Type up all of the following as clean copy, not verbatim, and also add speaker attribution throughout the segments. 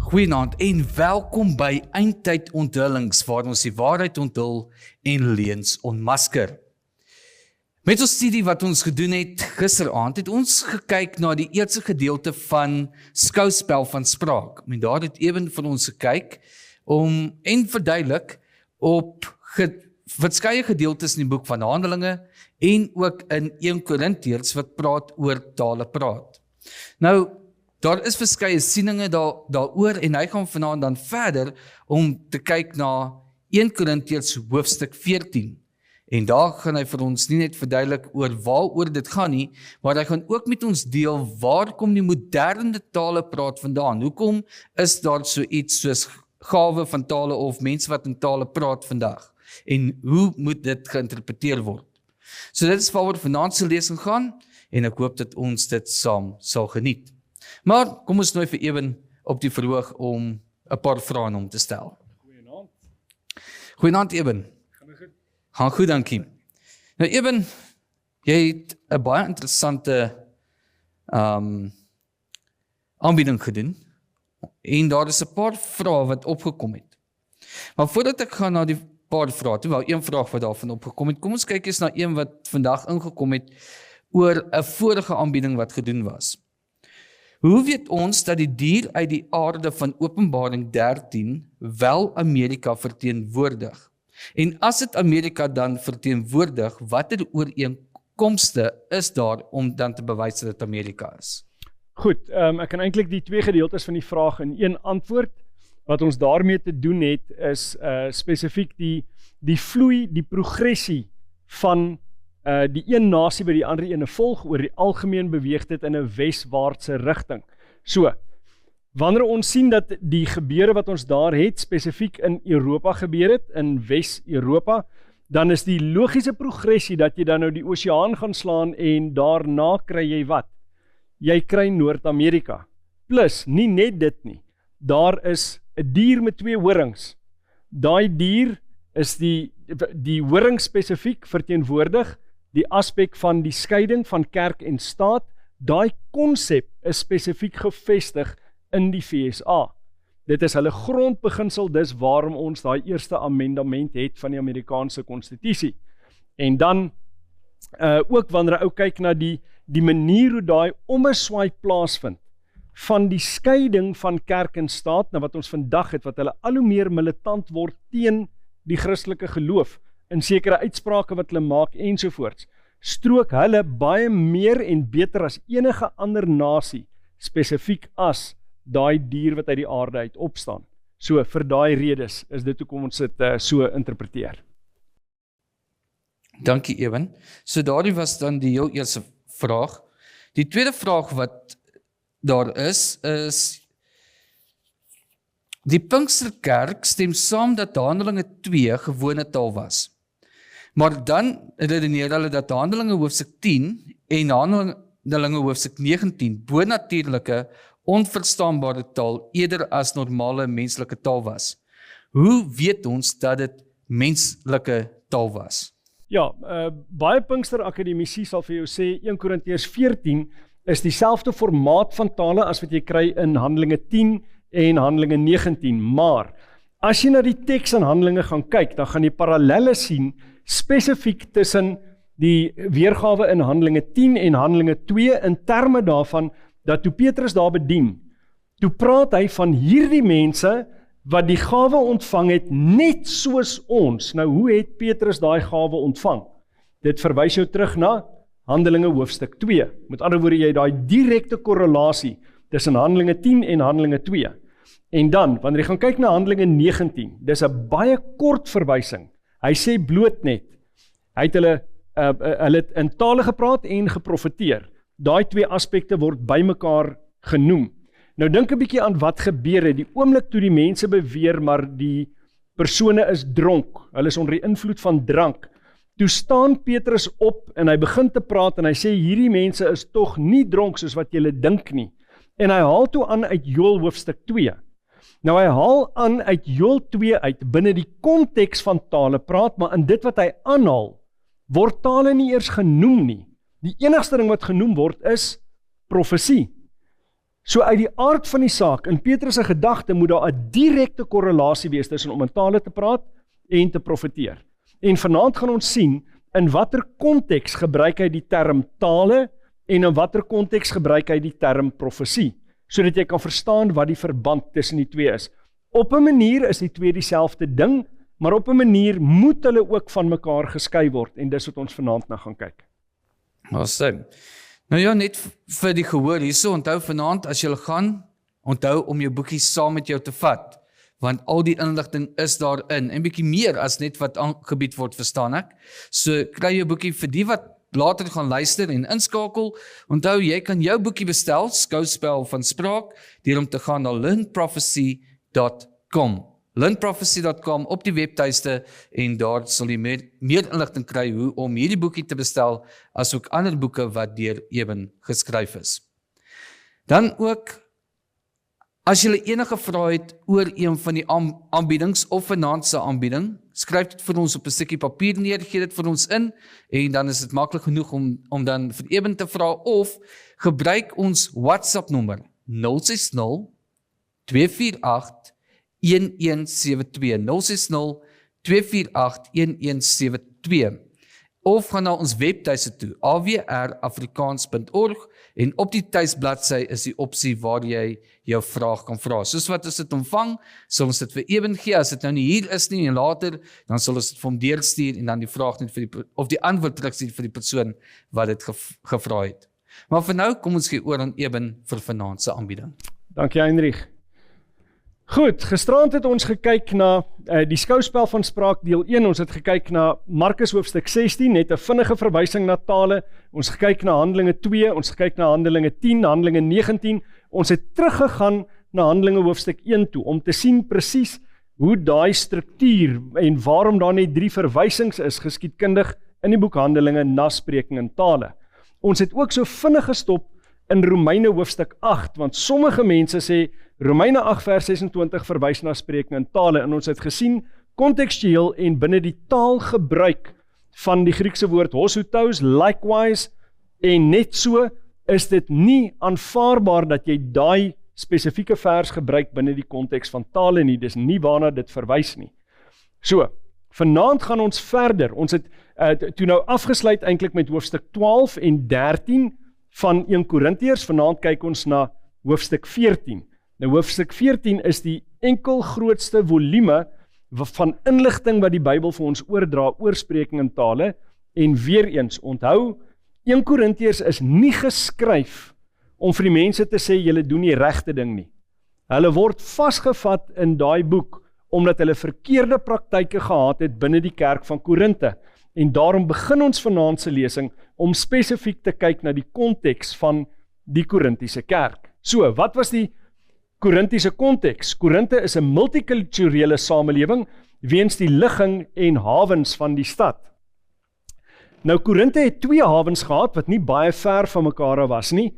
Speaker 1: Goeienaand en welkom by Eindtyd Onthullings, waar ons die waarheid onthul en leuns ontmasker. Met ons studie wat ons gedoen het gisteraand, het ons gekyk na die eerste gedeelte van Skouspel van Spraak. En daar het Ewen van ons gekyk en verduidelik op verskeie gedeeltes in die boek van Handelinge en ook in 1 Korintiërs wat praat oor tale praat. Nou, daar is verskeie sieninge daaroor en hy gaan vanaand dan verder om te kyk na 1 Korintiërs hoofstuk 14. En daar gaan hy vir ons nie net verduidelik oor waaroor dit gaan nie, maar hy gaan ook met ons deel waar kom die moderne tale praat vandaan. Hoekom is daar so iets soos gawe van tale of mense wat in tale praat vandag? En hoe moet dit geïnterpreteer word? So dit is waaroor vanaand se lesing gaan en ek hoop dat ons dit saam sal geniet. Maar kom ons nooi vir Ewen op die verhoog om 'n paar vrae aan hom te stel.
Speaker 2: Goeienaand.
Speaker 1: Goeienaand Ewen.
Speaker 2: Gaan dit goed?
Speaker 1: Gaan goed, dankie. Nou Ewen, jy het 'n baie interessante aanbieding gedoen en daar is 'n paar vrae wat opgekom het. Maar voordat ek gaan na die paar vrae toe, wel een vraag wat daarvan opgekom het, kom ons kyk eens na een wat vandag ingekom het oor 'n vorige aanbieding wat gedoen was. Hoe weet ons dat die dier uit die aarde van Openbaring 13 wel Amerika verteenwoordig? En as dit Amerika dan verteenwoordig, watter ooreenkomste is daar om dan te bewys dat dit Amerika is?
Speaker 2: Goed, ek kan eintlik die twee gedeeltes van die vraag in een antwoord. Wat ons daarmee te doen het, is spesifiek die vloei, die progressie van die een nasie by die ander ene volg, oor die algemeen beweeg dit in 'n weswaartse rigting. So, wanneer ons sien dat die gebeure wat ons daar het, spesifiek in Europa gebeur het, in Wes-Europa, dan is die logiese progressie dat jy dan nou die oseaan gaan slaan en daarna kry jy wat? Jy kry Noord-Amerika. Plus, nie net dit nie, daar is 'n dier met 2 horings. Daai dier is die horing spesifiek verteenwoordig die aspek van die skeiding van kerk en staat. Daai konsep is spesifiek gevestig in die VSA. Dit is hulle grondbeginsel, dis waarom ons daai eerste amendement het van die Amerikaanse konstitusie. En dan ook wanneer ou kyk na die manier hoe daai ommeswaai plaasvind van die skeiding van kerk en staat, na wat ons vandag het, wat hulle al hoe meer militant word teen die Christelike geloof, in sekere uitsprake wat hulle maak ensovoorts, strook hulle baie meer en beter as enige ander nasie, spesifiek as daai dier wat uit die aarde uit opstaan. So, vir daai redes is dit hoekom ons dit so interpreteer.
Speaker 1: Dankie Ewen. So daardie was dan die heel eerste vraag. Die tweede vraag wat daar is die Pinksterkerk stem saam dat Handelinge 2 gewone taal was. Maar dan redeneer hulle dat Handelinge hoofstuk 10 en Handelinge hoofstuk 19 bonatuurlike, onverstaanbare taal eerder as normale menslike taal was. Hoe weet ons dat dit menslike taal was?
Speaker 2: Ja, baie Pinksterakademici sal vir jou sê 1 Korintiërs 14 is dieselfde formaat van tale as wat jy kry in Handelinge 10 en Handelinge 19, maar as jy na die teks in Handelinge gaan kyk, dan gaan jy parallelle sien spesifiek tussen die weergawe in Handelinge 10 en Handelinge 2 in terme daarvan dat toe Petrus daar bedien, toe praat hy van hierdie mense wat die gawe ontvang het net soos ons. Nou hoe het Petrus daai gawe ontvang? Dit verwys jou terug na Handelinge hoofstuk 2. Met ander woorde, jy het daai direkte korrelasie tussen Handelinge 10 en Handelinge 2. En dan, wanneer jy gaan kyk na Handelinge 19, dis 'n baie kort verwysing. Hy sê bloot net, hy het hulle in tale gepraat en geprofeteer. Daai twee aspekte word bymekaar genoem. Nou dink 'n bietjie aan wat gebeur het, die oomblik toe die mense beweer, maar die persone is dronk, hulle is onder die invloed van drank. Toe staan Petrus op en hy begin te praat en hy sê, hierdie mense is tog nie dronk soos wat julle dink nie. En hy haal toe aan uit Joël hoofstuk 2. Nou hy haal aan uit Joël 2 uit, binne die konteks van tale praat, maar in dit wat hy aanhaal, word tale nie eers genoem nie. Die enigste ding wat genoem word is profesie. So uit die aard van die saak, in Petrus se gedagte moet daar 'n direkte korrelasie wees tussen om in tale te praat en te profeteer. En vanaand gaan ons sien in watter konteks gebruik hy die term tale en in watter konteks gebruik hy die term profesie, sodat jy kan verstaan wat die verband tussen die twee is. Op 'n manier is die twee dieselfde ding, maar op 'n manier moet hulle ook van mekaar geskei word en dis wat ons vanaand na gaan kyk.
Speaker 1: Awesome. Nou ja, net vir die gehoor hierso, onthou vanaand as jy gaan, onthou om jou boekie saam met jou te vat, want al die inligting is daarin, en bietjie meer as net wat aangebied word, verstaan ek. So kry jou boekie vir die wat later gaan luister en inskakel. Onthou, jy kan jou boekie bestel, Skouspel van Spraak, deur om te gaan na learnprophecy.com. learnprophecy.com op die webtuiste en daar sal jy meer inligting kry hoe om hierdie boekie te bestel, as ook ander boeke wat deur Eben geskryf is. Dan ook, as jy enige vrae het oor een van die aanbiedings of vanaand se aanbieding, skryf dit vir ons op 'n stukkie papier neer, gee dit vir ons in, en dan is dit maklik genoeg om dan vir Eben te vra, of gebruik ons WhatsApp nommer 060 248 1172 060 248 1172, of gaan na ons webtuiste toe, awrafrikaans.org, en op die tuisbladsy is die opsie waar jy jou vraag kan vra. Soos wat ons dit ontvang, sal ons dit vir Eben gee, as dit nou nie hier is nie en later, dan sal ons dit vir hom deurstuur en dan die vraag net vir die antwoord terugstuur vir die persoon wat dit gevra het. Maar vir nou, kom ons gee oor aan Eben vir vanaand se aanbieding.
Speaker 2: Dankie Heinrich. Goed, gisterand het ons gekyk na die Skouspel van Spraak deel 1, ons het gekyk na Markus hoofstuk 16, net 'n vinnige verwysing na tale, ons gekyk na Handelinge 2, ons gekyk na Handelinge 10, Handelinge 19, ons het teruggegaan na Handelinge hoofstuk 1 toe, om te sien presies hoe daai struktuur en waarom daar net 3 verwysings is geskiedkundig in die boek Handelinge na spreking in tale. Ons het ook so vinnig gestop in Romeine hoofstuk 8, want sommige mense sê Romeine 8 vers 26 verwys na spreking in tale, en ons het gesien kontekstueel en binne die taalgebruik van die Griekse woord hosoutos, likewise, en net so is dit nie aanvaarbaar dat jy daai spesifieke vers gebruik binne die konteks van tale nie, dis nie waarna dit verwys nie. So, vanaand gaan ons verder, ons het toe nou afgesluit eintlik met hoofstuk 12 en 13 van 1 Korintiërs, vanaand kyk ons na hoofstuk 14. Nou hoofstuk 14 is die enkel grootste volume van inligting wat die Bybel vir ons oordra oor spreking in tale, en weer eens, onthou, 1 Korintiërs is nie geskryf om vir die mense te sê, julle doen die regte ding nie. Hulle word vasgevat in daai boek, omdat hulle verkeerde praktyke gehad het binne die kerk van Korinte, en daarom begin ons vanaand se lesing om spesifiek te kyk na die konteks van die Korintiese kerk. So, wat was die Korintiese konteks? Korinte is 'n multikulturele samelewing weens die ligging en hawens van die stad. Nou Korinte het 2 hawens gehad wat nie baie ver van mekaar was nie.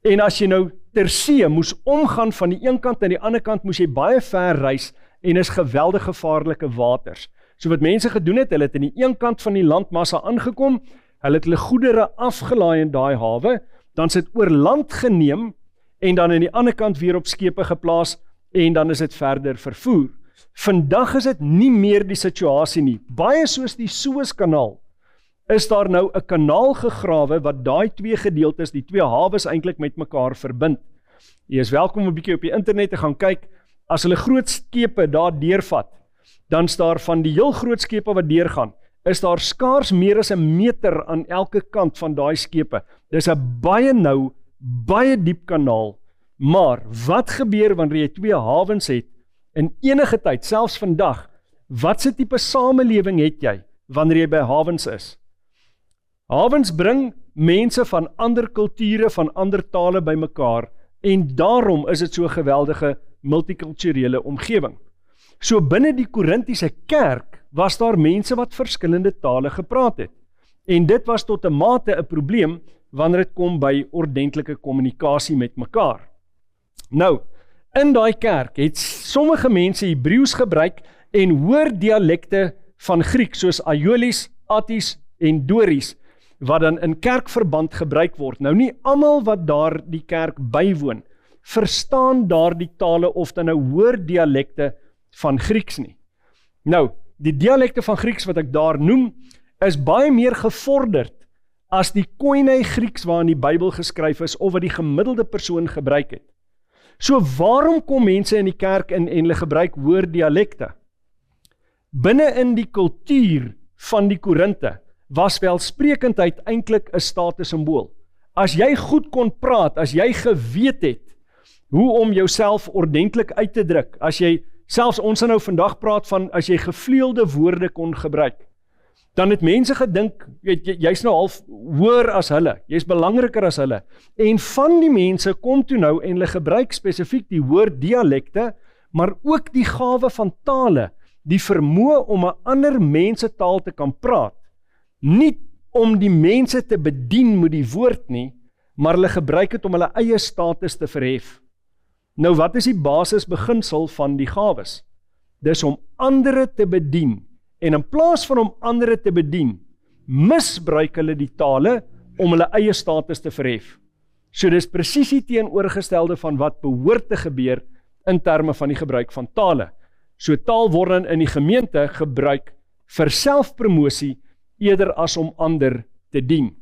Speaker 2: En as jy nou ter see moes omgaan van die een kant na die ander kant, moes jy baie ver reis en is geweldig gevaarlike waters. So wat mense gedoen het, hulle het in die een kant van die landmassa aangekom, hulle het hulle goedere afgelaai in daai hawe, dan is dit oor land geneem en dan aan die ander kant weer op skepe geplaas en dan is dit verder vervoer. Vandag is dit nie meer die situasie nie. Baie soos die Suezkanaal is daar nou 'n kanaal gegrawe wat daai 2 gedeeltes, die 2 hawes eintlik met mekaar verbind. Jy is welkom 'n bietjie op die internet te gaan kyk. As hulle groot skepe daar deurvat, dan is daar van die heel groot skepe wat deurgaan, is daar skaars meer as 'n meter aan elke kant van daai skepe. Dis 'n baie nou, baie diep kanaal. Maar wat gebeur wanneer jy 2 hawens het in enige tyd, selfs vandag? Watse tipe samelewing het jy wanneer jy by hawens is? Hawens bring mense van ander kulture, van ander tale by mekaar, en daarom is dit so 'n geweldige multikulturele omgewing. So binne die Korintiese kerk was daar mense wat verskillende tale gepraat het. En dit was tot 'n mate 'n probleem wanneer dit kom by ordentlike kommunikasie met mekaar. Nou, in daai kerk het sommige mense Hebreëus gebruik en hoor dialekte van Griek soos Aiolis, Attis en Doris wat dan in kerkverband gebruik word. Nou nie almal wat daar die kerk bywoon verstaan daardie tale of dan nou hoor dialekte van Grieks nie. Nou, die dialekte van Grieks wat ek daar noem, is baie meer gevorderd as die Koine Grieks waarin die Bybel geskryf is, of wat die gemiddelde persoon gebruik het. So waarom kom mense in die kerk in en hulle gebruik woorddialekte? Binne in die kultuur van die Korinte was welsprekendheid eintlik 'n statussymbool. As jy goed kon praat, as jy geweet het hoe om jouself ordentlik uit te druk, as jy, selfs ons nou vandag praat van, as jy gevleelde woorde kon gebruik, dan het mense gedink, jy's nou half hoër as hulle, jy's belangriker as hulle, en van die mense kom toe nou en hulle gebruik spesifiek die woord dialekte, maar ook die gawe van tale, die vermoë om 'n ander mense taal te kan praat, nie om die mense te bedien met die woord nie, maar hulle gebruik dit om hulle eie status te verhef. Nou wat is die basisbeginsel van die gawes? Dis om ander te bedien, en in plaas van om ander te bedien, misbruik hulle die tale om hulle eie status te verhef. So dis presies die teenoorgestelde van wat behoort te gebeur in terme van die gebruik van tale. So taal word dan in die gemeente gebruik vir selfpromosie eerder as om ander te dien.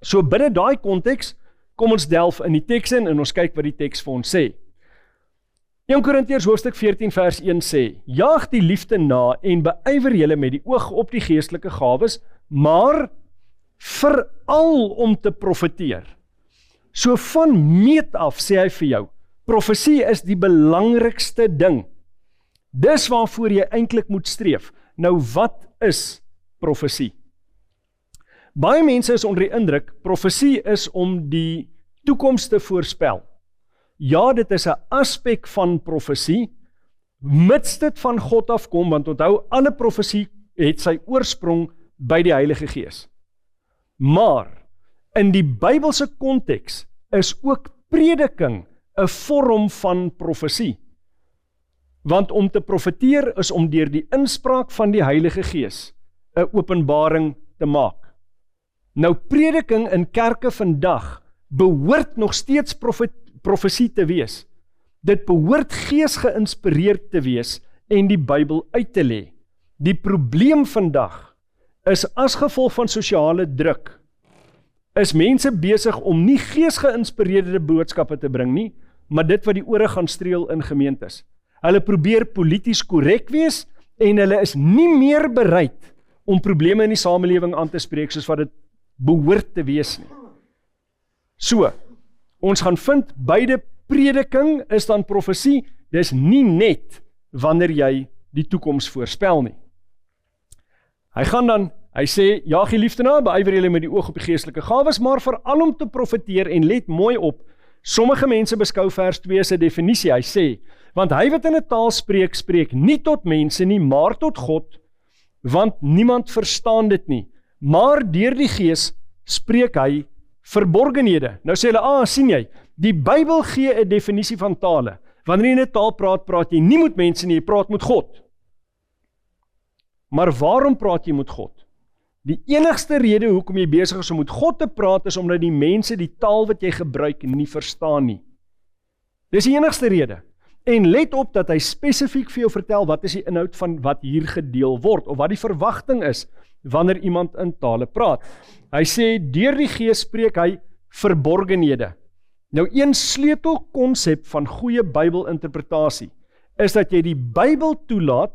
Speaker 2: So binne daai konteks, kom ons delf in die teks in en ons kyk wat die teks vir ons sê. 1 Korintiërs hoofstuk 14 vers 1 sê, jaag die liefde na en beywer julle met die oog op die geestelike gawes, maar veral om te profeteer. So van meet af sê hy vir jou, profesie is die belangrikste ding. Dis waarvoor jy eintlik moet streef. Nou wat is profesie? Baie mense is onder die indruk, profesie is om die toekoms te voorspel. Ja, dit is 'n aspek van profesie, mits dit van God afkom, want onthou, alle profesie het sy oorsprong by die Heilige Gees. Maar, in die Bybelse konteks is ook prediking 'n vorm van profesie. Want om te profeteer is om deur die inspraak van die Heilige Gees 'n openbaring te maak. Nou prediking in kerke vandag behoort nog steeds profesie te wees. Dit behoort gees geïnspireerd te wees en die Bybel uit te lê. Die probleem vandag is as gevolg van sosiale druk, is mense besig om nie gees geïnspireerde boodskappe te bring nie, maar dit wat die ore gaan streel in gemeentes. Hulle probeer polities korrek wees en hulle is nie meer bereid om probleme in die samelewing aan te spreek soos wat dit behoort te wees nie. So, ons gaan vind beide prediking is dan profesie, dis nie net wanneer jy die toekoms voorspel nie. Hy sê, jaag die liefde na, beywer julle met die oog op die geestelike gawes, maar veral om te profeteer en let mooi op, sommige mense beskou vers 2 se definisie, hy sê, want hy wat in 'n taal spreek, spreek nie tot mense nie, maar tot God, want niemand verstaan dit nie, maar deur die Gees spreek hy verborgenhede. Nou sê hulle, sien jy, die Bybel gee 'n definisie van tale. Wanneer jy in 'n taal praat, praat jy nie met mense nie, jy praat met God. Maar waarom praat jy met God? Die enigste rede hoekom jy besig is om met God te praat, is omdat die mense die taal wat jy gebruik nie verstaan nie. Dis die enigste rede. En let op dat hy spesifiek vir jou vertel wat is die inhoud van wat hier gedeel word, of wat die verwagting is, wanneer iemand in tale praat. Hy sê, deur die Gees spreek hy verborgenhede. Nou een sleutelkonsep van goeie Bybelinterpretasie, is dat jy die Bybel toelaat,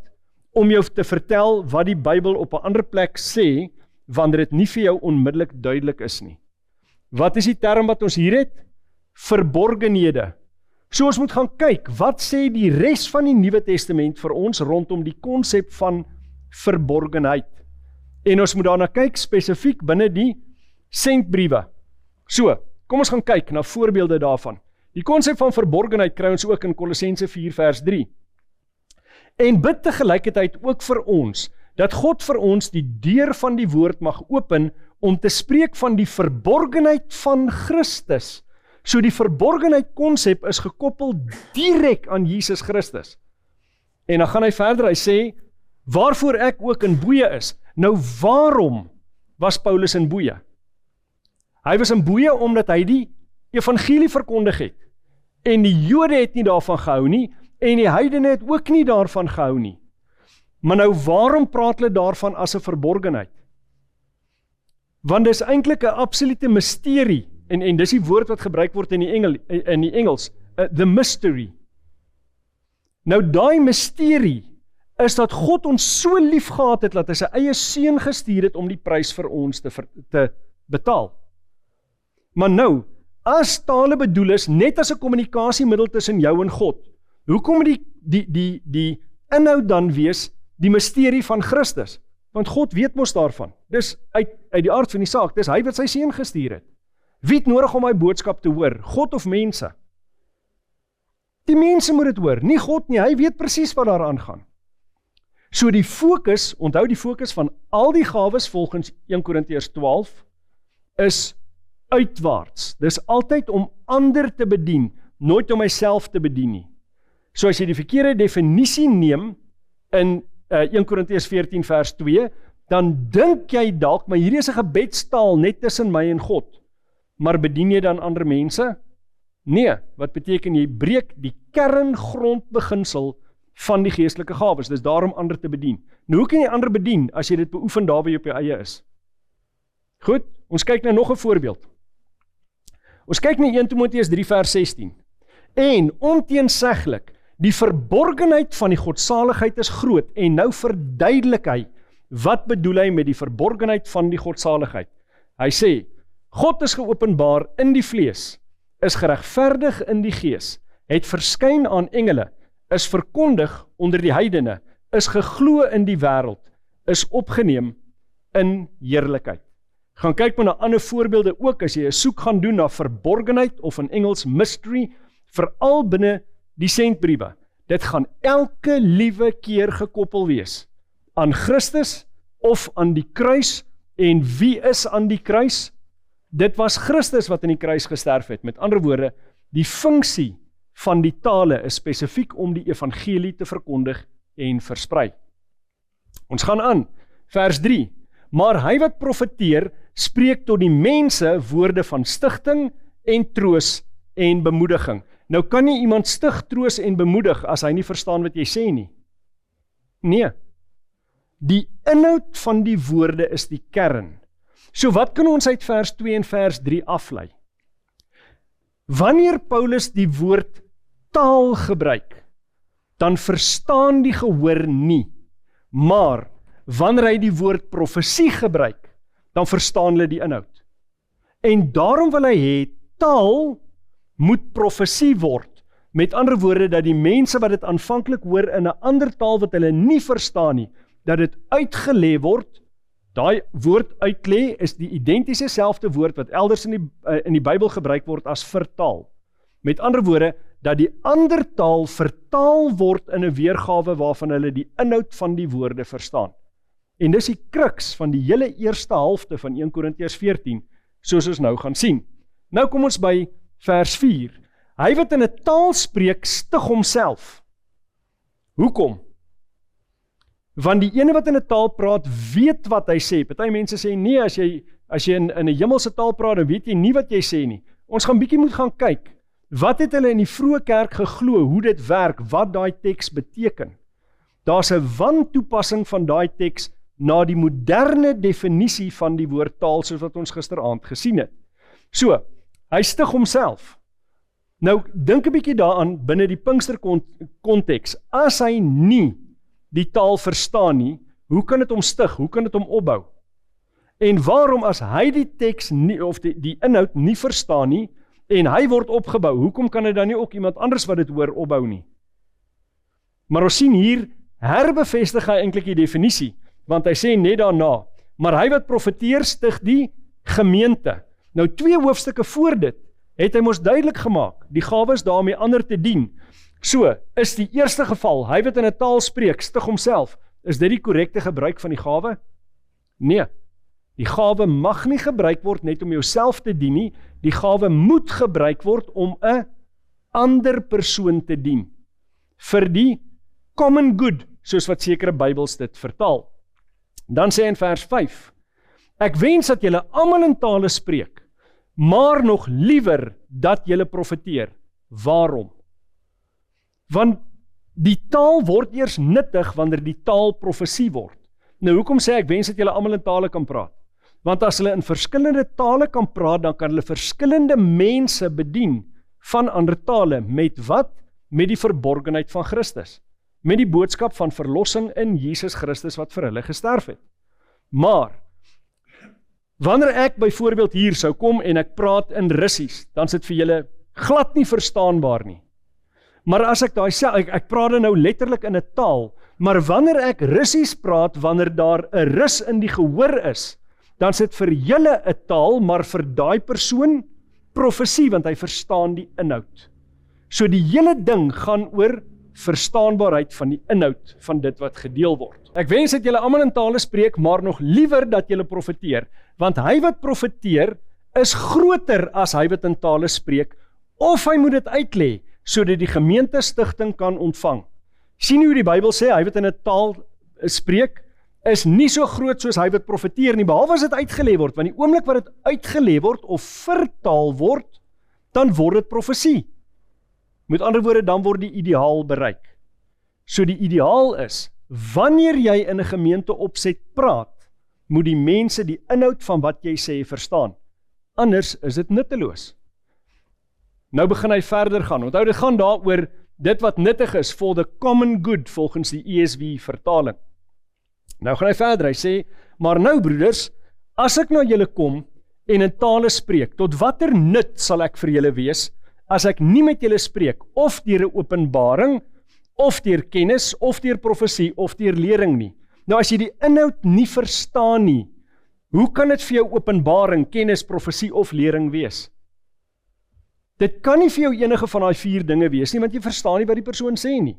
Speaker 2: om jou te vertel wat die Bybel op 'n ander plek sê, wanneer dit nie vir jou onmiddellik duidelik is nie. Wat is die term wat ons hier het? Verborgenhede. So ons moet gaan kyk, wat sê die res van die Nuwe Testament vir ons rondom die konsep van verborgenheid. En ons moet daarna kyk spesifiek binne die sendbriewe. So, kom ons gaan kyk na voorbeelde daarvan. Die konsep van verborgenheid kry ons ook in Kolossense 4 vers 3. En bid tegelijkertijd ook vir ons, dat God vir ons die deur van die woord mag open, om te spreek van die verborgenheid van Christus. So die verborgenheid konsep is gekoppel direk aan Jesus Christus. En dan gaan hy verder, hy sê, waarvoor ek ook in boeie is. Nou waarom was Paulus in boeie? Hy was in boeie omdat hy die evangelie verkondig het. En die Jode het nie daarvan gehou nie, en die heidene het ook nie daarvan gehou nie. Maar nou, waarom praat hulle daarvan as 'n verborgenheid? Want dis eintlik 'n absolute misterie, en dis die woord wat gebruik word in die Engels, the mystery. Nou, daai misterie is dat God ons so lief gehad het, dat hy sy eie seun gestuur het om die prys vir ons te betaal. Maar nou, as tale bedoel is net as 'n kommunikasiemiddel tussen jou en God, hoekom die inhoud dan wees die misterie van Christus? Want God weet mos daarvan. Dis uit die aard van die saak, dis hy wat sy seun gestuur het. Wie het nodig om hy boodskap te hoor? God of mense? Die mense moet dit hoor, nie God nie, hy weet presies wat daar aangaan. So die fokus, onthou die fokus van al die gawes volgens 1 Korintiërs 12, is uitwaarts. Dis altyd om ander te bedien, nooit om myself te bedien nie. So as jy die verkeerde definisie neem in 1 Korintiërs 14 vers 2, dan dink jy dalk, maar hierdie is 'n gebedstaal net tussen my en God. Maar bedien jy dan ander mense? Nee, wat beteken jy breek die kerngrondbeginsel van die geestelike gawes, dis daarom ander te bedien. Nou hoe kan jy ander bedien as jy dit beoefen daar waar jy op jou eie is? Goed, ons kyk nou nog 'n voorbeeld. Ons kyk na 1 Timoteus 3 vers 16. En onteenseglik, die verborgenheid van die godsaligheid is groot, en nou verduidelik hy, wat bedoel hy met die verborgenheid van die godsaligheid? Hy sê, God is geopenbaar in die vlees, is geregverdig in die gees, het verskyn aan engele, is verkondig onder die heidene, is geglo in die wêreld, is opgeneem in heerlikheid. Gaan kyk maar na ander voorbeelde ook, as jy 'n soek gaan doen na verborgenheid, of in Engels mystery, veral binne die sentbriewe. Dit gaan elke liewe keer gekoppel wees aan Christus of aan die kruis. En wie is aan die kruis? Dit was Christus wat aan die kruis gesterf het. Met ander woorde, die funksie van die tale is spesifiek om die evangelie te verkondig en versprei. Ons gaan aan, vers 3. Maar hy wat profeteer, spreek tot die mense woorde van stigting en troos en bemoediging. Nou kan nie iemand stig, troos en bemoedig as hy nie verstaan wat jy sê nie. Nee. Die inhoud van die woorde is die kern. So wat kan ons uit vers 2 en vers 3 aflei? Wanneer Paulus die woord taal gebruik, dan verstaan die gehoor nie. Maar wanneer hy die woord profesie gebruik, dan verstaan hulle die inhoud. En daarom wil hy hê, taal moet profesie word. Met ander woorde, dat die mense wat dit aanvanklik hoor in 'n ander taal wat hulle nie verstaan nie, dat dit uitgelê word. Daai woord uitlê is die identiese selfde woord wat elders in die Bybel gebruik word as vertaal. Met ander woorde, dat die ander taal vertaal word in 'n weergawe waarvan hulle die inhoud van die woorde verstaan. En dis die kruks van die hele eerste helfte van 1 Korintiërs 14, soos ons nou gaan sien. Nou kom ons by vers 4. Hy wat in 'n taal spreek, stig homself. Hoekom? Want die ene wat in 'n taal praat, weet wat hy sê. Party mense sê, nee, as jy in 'n hemelse taal praat, dan weet jy nie wat jy sê nie. Ons gaan bietjie moet gaan kyk. Wat het hulle in die vroeë kerk geglo, hoe dit werk, wat daai teks beteken? Daar's 'n wantoepassing van daai teks na die moderne definisie van die woord taal, soos wat ons gisteraand gesien het. So, hy stig homself. Nou, dink 'n bietjie daaraan binne die Pinkster konteks. As hy nie die taal verstaan nie, hoe kan dit hom stig? Hoe kan dit hom opbou? En waarom as hy die teks nie, of die inhoud nie verstaan nie, en hy word opgebou, hoekom kan hy dan nie ook iemand anders wat dit hoor opbou nie? Maar ons sien hier, herbevestig hy eintlik die definisie, want hy sê net daarna, maar hy wat profeteer stig die gemeente. Nou 2 hoofstukke voor dit, het hy mos duidelik gemaak, die gawe is daarmee ander te dien. So, is die eerste geval, hy wat in 'n taal spreek, stig homself, is dit die korrekte gebruik van die gawe? Nee, die gawe mag nie gebruik word net om jouself te dien nie, die gawe moet gebruik word om 'n ander persoon te dien, vir die common good, soos wat sekere Bybels dit vertaal. Dan sê hy in vers 5, ek wens dat julle almal in tale spreek, maar nog liewer dat julle profeteer. Waarom? Want die taal word eers nuttig wanneer die taal profesie word. Nou hoekom sê ek wens dat julle almal in tale kan praat? Want as hulle in verskillende tale kan praat, dan kan hulle verskillende mense bedien van ander tale. Met wat? Met die verborgenheid van Christus. Met die boodskap van verlossing in Jesus Christus wat vir hulle gesterf het. Maar, wanneer ek byvoorbeeld hier sou kom en ek praat in Russies, dan is dit vir julle glad nie verstaanbaar nie. Maar as ek ek praat nou letterlik in 'n taal, maar wanneer ek Russies praat, wanneer daar 'n Rus in die gehoor is, dan is dit vir julle 'n taal, maar vir daai persoon profesie, want hy verstaan die inhoud. So die hele ding gaan oor verstaanbaarheid van die inhoud van dit wat gedeel word. Ek wens dat julle almal in tale spreek, maar nog liewer dat julle profeteer, want hy wat profeteer is groter as hy wat in tale spreek, of hy moet dit uitlê, sodat die gemeente stigting kan ontvang. Sien hoe die Bybel sê, hy wat in 'n taal spreek, is nie so groot soos hy wat profeteer nie, behalwe as dit uitgelê word, want die oomblik wat dit uitgelê word, of vertaal word, dan word dit profesie. Met ander woorde, dan word die ideaal bereik. So die ideaal is, wanneer jy in 'n gemeente opset praat, moet die mense die inhoud van wat jy sê verstaan. Anders is dit nutteloos. Nou begin hy verder gaan. Onthou, dit gaan daaroor dit wat nuttig is for the common good volgens die ESV vertaling. Nou gaan hy verder. Hy sê, maar nou broeders, as ek na julle kom en in tale spreek, tot watter nut sal ek vir julle wees as ek nie met julle spreek, of deur 'n openbaring, of deur kennis, of deur profesie, of deur lering nie. Nou as jy die inhoud nie verstaan nie, hoe kan dit vir jou openbaring, kennis, profesie of lering wees? Dit kan nie vir jou enige van daai 4 dinge wees nie, want jy verstaan nie wat die persoon sê nie.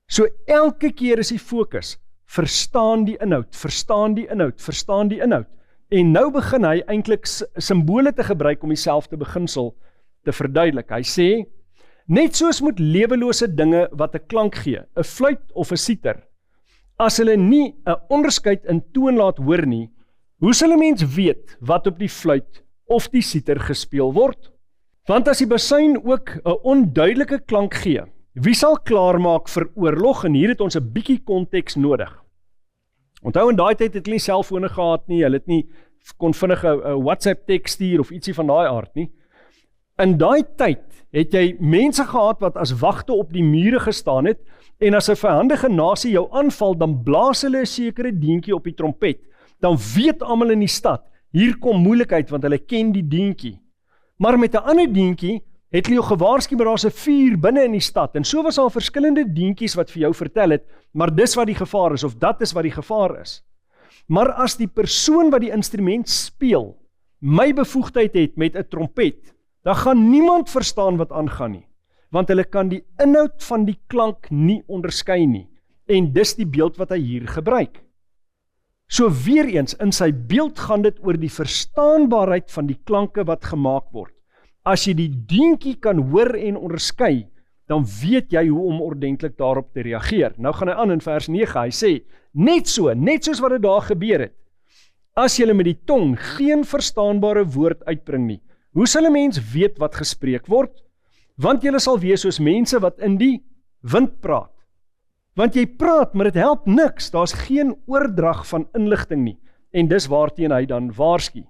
Speaker 2: So elke keer is die fokus, verstaan die inhoud, verstaan die inhoud, verstaan die inhoud. En nou begin hy eintlik simbole te gebruik om dieselfde beginsel te verduidelik. Hy sê, net soos moet lewelose dinge wat 'n klank gee, 'n fluit of 'n siter, as hulle nie 'n onderskeid in toon laat hoor nie, hoe sal 'n mens weet wat op die fluit of die siter gespeel word? Want as die basuin ook 'n onduidelike klank gee, wie sal klaarmaak vir oorlog? En hier het ons 'n bietjie konteks nodig. Onthou, in daai tyd het hulle nie selfone gehad nie, hulle het nie kon vinnig 'n WhatsApp teks stuur of ietsie van daai aard nie. In daai tyd het jy mense gehad wat as wagte op die mure gestaan het, en as 'n vyandige nasie jou aanval, dan blaas hulle 'n sekere deentjie op die trompet. Dan weet almal in die stad, hier kom moeilikheid, want hulle ken die deentjie. Maar met 'n ander deentjie het hulle jou gewaarsku, maar daar's 'n vuur binne in die stad. En so was daar verskillende deentjies wat vir jou vertel het, maar dis wat die gevaar is, of dat is wat die gevaar is. Maar as die persoon wat die instrument speel, my bevoegdheid het met 'n trompet, dan gaan niemand verstaan wat aangaan nie, want hulle kan die inhoud van die klank nie onderskei nie, en dis die beeld wat hy hier gebruik. So weer eens, in sy beeld gaan dit oor die verstaanbaarheid van die klanke wat gemaak word. As jy die deentjie kan hoor en onderskei, dan weet jy hoe om ordentlik daarop te reageer. Nou gaan hy aan in vers 9, hy sê, net soos wat dit daar gebeur het, as jy met die tong geen verstaanbare woord uitbring nie, hoe sal 'n mens weet wat gespreek word? Want julle sal wees soos mense wat in die wind praat. Want jy praat, maar dit help niks, daar's geen oordrag van inligting nie, en dis waarteen hy dan waarsku.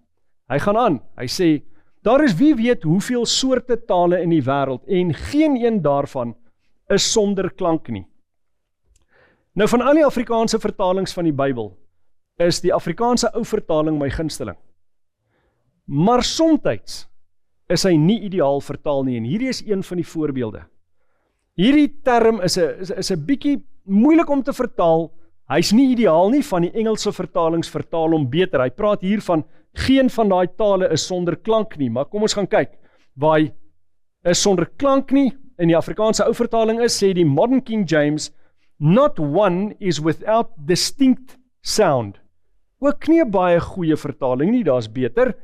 Speaker 2: Hy gaan aan, hy sê, daar is wie weet hoeveel soorte tale in die wêreld, en geen een daarvan is sonder klank nie. Nou van al die Afrikaanse vertalings van die Bybel, is die Afrikaanse ou vertaling my gunsteling. Maar somtyds is hy nie ideaal vertaal nie, en hierdie is een van die voorbeelde. Hierdie term is 'n bietjie moeilik om te vertaal, hy's nie ideaal nie, van die Engelse vertalings vertaal hom beter. Hy praat hier van, geen van daai tale is sonder klank nie, maar kom ons gaan kyk, waar hy is sonder klank nie, in die Afrikaanse ou vertaling is, sê die Modern King James, not one is without distinct sound. Ook nie 'n baie goeie vertaling nie, daar's beter.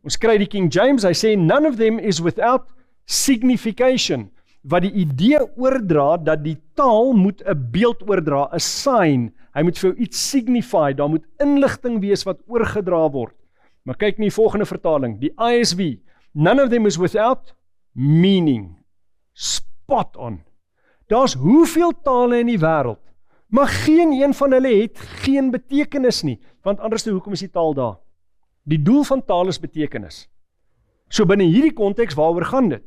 Speaker 2: Ons kry die King James, hy sê, none of them is without signification, wat die idee oordra, dat die taal moet 'n beeld oordra, 'n sign, hy moet vir jou iets signify, daar moet inligting wees wat oorgedra word. Maar kyk nie die volgende vertaling, die ISV, none of them is without meaning. spot on. Daar's hoeveel tale in die wêreld, maar geen een van hulle het geen betekenis nie, want anders hoekom is die taal daar? Die doel van taal is betekenis. So binne hierdie konteks, waaroor gaan dit?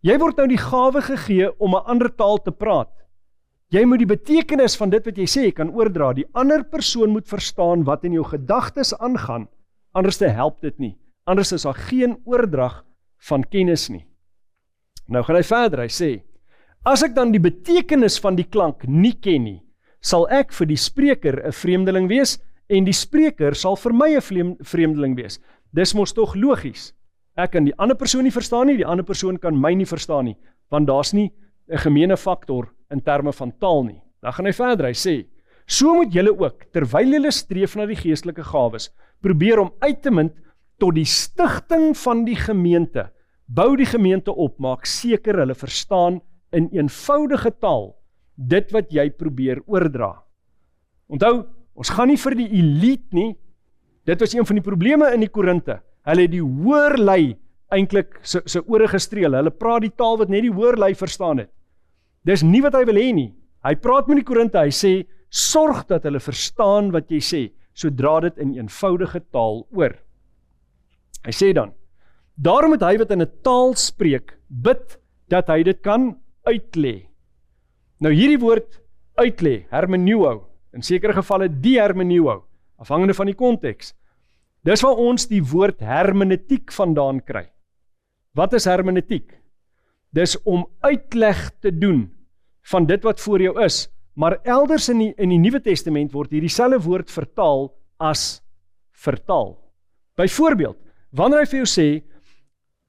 Speaker 2: Jy word nou die gawe gegee om 'n ander taal te praat. Jy moet die betekenis van dit wat jy sê kan oordra. Die ander persoon moet verstaan wat in jou gedagtes aangaan, anders help dit nie. Anders is daar geen oordrag van kennis nie. Nou gaan hy verder, hy sê, as ek dan die betekenis van die klank nie ken nie, sal ek vir die spreker 'n vreemdeling wees, en die spreker sal vir my 'n vreemdeling wees. Dis mos tog logies. Ek kan die ander persoon nie verstaan nie, die ander persoon kan my nie verstaan nie, want daar's nie 'n gemeene faktor in terme van taal nie. Dan gaan hy verder, hy sê, so moet julle ook, terwyl julle streef na die geestelike gawes, probeer om uit te munt tot die stigting van die gemeente. Bou die gemeente op, maak seker hulle verstaan in eenvoudige taal dit wat jy probeer oordra. Onthou, ons gaan nie vir die elite nie. Dit was een van die probleme in die Korinte. Hulle het die hoër lei eintlik sy ore gestreel. Hulle praat die taal wat net die hoër lei verstaan het. Dis nie wat hy wil hê nie. Hy praat met die Korinte, hy sê, sorg dat hulle verstaan wat jy sê, so dra dit in eenvoudige taal oor. Hy sê dan, daarom moet hy wat in 'n taal spreek, bid dat hy dit kan uitlê. Nou hierdie woord uitlê, hermeneuo, in sekere gevalle die hermeneuo, afhangende van die konteks. Dis waar ons die woord hermeneutiek vandaan kry. Wat is hermeneutiek? Dis om uitleg te doen van dit wat voor jou is, maar elders in die Nuwe Testament word hierdie selfe woord vertaal as vertaal. Byvoorbeeld, wanneer hy vir jou sê,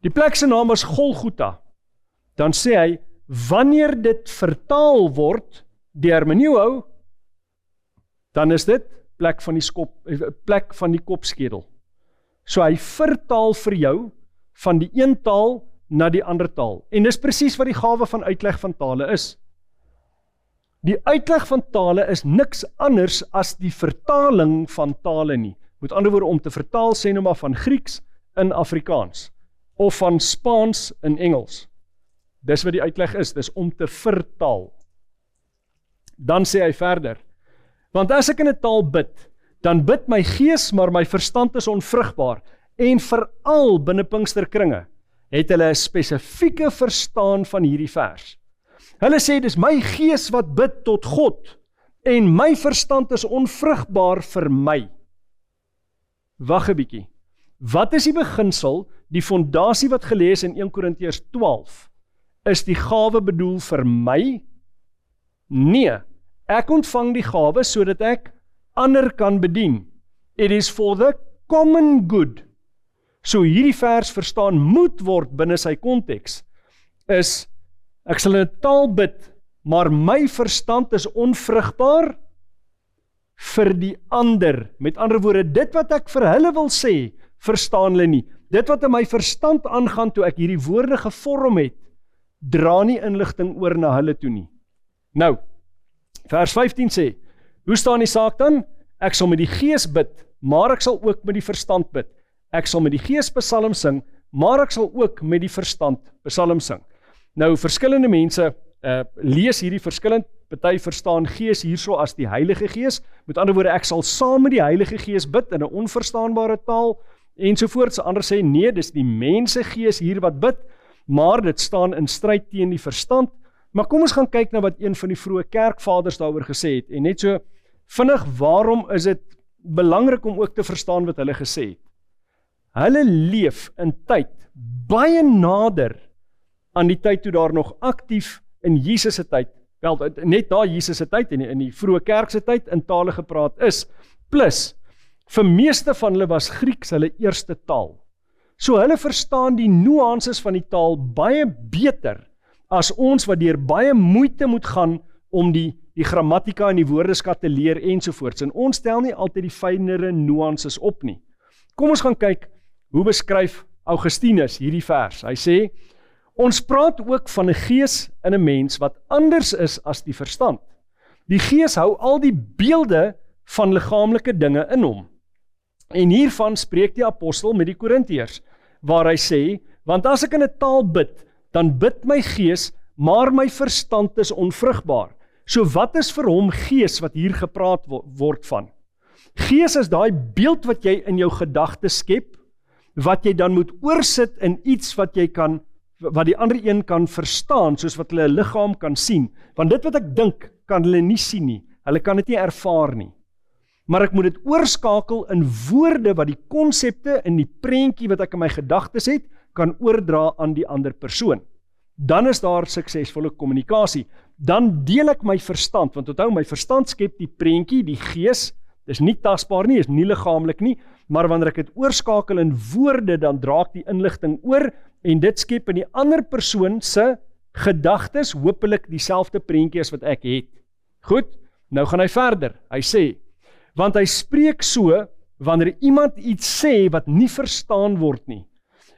Speaker 2: die plek se naam is Golgotha, dan sê hy, wanneer dit vertaal word, die hermeneuo, dan is dit plek van die kopskedel. So hy vertaal vir jou van die een taal na die ander taal. En dis presies wat die gawe van uitleg van tale is. Die uitleg van tale is niks anders as die vertaling van tale nie. Met ander woorde, om te vertaal, sê nou maar van Grieks in Afrikaans, of van Spaans in Engels. Dis wat die uitleg is, dis om te vertaal. Dan sê hy verder, want as ek in 'n taal bid, dan bid my gees, maar my verstand is onvrugbaar, en veral binne Pinksterkringe, het hulle 'n spesifieke verstaan van hierdie vers. Hulle sê, dis my gees wat bid tot God, en my verstand is onvrugbaar vir my. Wag 'n bietjie. Wat is die beginsel, die fondasie wat gelees in 1 Korintiërs 12? Is die gawe bedoel vir my? Nee, ek ontvang die gawe sodat ek ander kan bedien. It is for the common good. So hierdie vers verstaan moet word binne sy konteks, is, ek sal in 'n taal bid, maar my verstand is onvrugbaar vir die ander. Met ander woorde, dit wat ek vir hulle wil sê, verstaan hulle nie. Dit wat in my verstand aangaan toe ek hierdie woorde gevorm het, dra nie inligting oor na hulle toe nie. Nou, vers 15 sê, hoe staan die saak dan? Ek sal met die gees bid, maar ek sal ook met die verstand bid. Ek sal met die gees psalms sing, maar ek sal ook met die verstand psalms sing. Nou, verskillende mense lees hierdie verskillend, party verstaan gees hierso as die Heilige Gees, met ander woorde, ek sal saam met die Heilige Gees bid in 'n onverstaanbare taal, ensovoorts. Ander sê, nee, dis die mense gees hier wat bid, maar dit staan in stryd teen die verstand. Maar kom ons gaan kyk na wat een van die vroeë kerkvaders daaroor gesê het, en net so vinnig, waarom is dit belangrik om ook te verstaan wat hulle gesê het? Hulle leef in tyd baie nader aan die tyd toe daar nog aktief in Jesus se tyd, wel, net na Jesus se tyd, in die vroeë kerk se tyd, in tale gepraat is, plus, vir meeste van hulle was Grieks hulle eerste taal. So hulle verstaan die nuances van die taal baie beter as ons wat deur baie moeite moet gaan om die grammatika en die woordeskat te leer ensovoorts. En ons stel nie altyd die fynere nuances op nie. Kom ons gaan kyk, hoe beskryf Augustinus hierdie vers? Hy sê, ons praat ook van 'n gees in 'n mens wat anders is as die verstand. Die gees hou al die beelde van liggaamlike dinge in hom. En hiervan spreek die apostel met die Korintiërs, waar hy sê, want as ek in 'n taal bid, dan bid my gees, maar my verstand is onvrugbaar. So wat is vir hom gees wat hier gepraat word van? Gees is daai beeld wat jy in jou gedagtes skep, wat jy dan moet oorsit in iets wat die ander een kan verstaan, soos wat hulle 'n liggaam kan sien. Want dit wat ek dink, kan hulle nie sien nie. Hulle kan dit nie ervaar nie. Maar ek moet dit oorskakel in woorde wat die konsepte in die prentjie wat ek in my gedagtes het, kan oordra aan die ander persoon. Dan is daar suksesvolle kommunikasie. Dan deel ek my verstand, want onthou, my verstand skep die prentjie, die gees, dis nie tasbaar nie, is nie liggaamlik nie, maar wanneer ek dit oorskakel in woorde, dan dra ek die inligting oor, en dit skep in die ander persoon se gedagtes, hopelik dieselfde prentjie as wat ek het. Goed, nou gaan hy verder, hy sê, want hy spreek so, wanneer iemand iets sê wat nie verstaan word nie,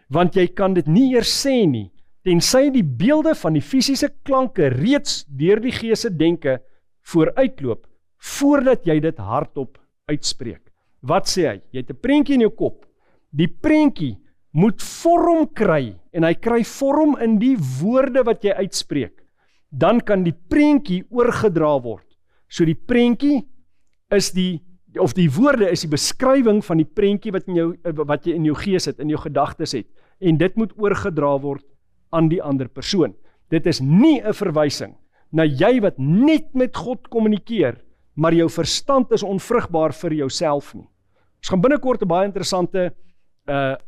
Speaker 2: want jy kan dit nie eers sê nie, tensy die beelde van die fisiese klanke reeds deur die gees se denke vooruitloop, voordat jy dit hardop uitspreek. Wat sê hy? Jy het 'n prentjie in jou kop. Die prentjie moet vorm kry, en hy kry vorm in die woorde wat jy uitspreek. Dan kan die prentjie oorgedra word. So die prentjie is die woorde is die beskrywing van die prentjie wat jy in jou gees het, in jou gedagtes het, en dit moet oorgedra word aan die ander persoon. Dit is nie 'n verwysing na jy wat net met God kommunikeer, maar jou verstand is onvrugbaar vir jouself nie. Ons gaan binnekort 'n baie interessante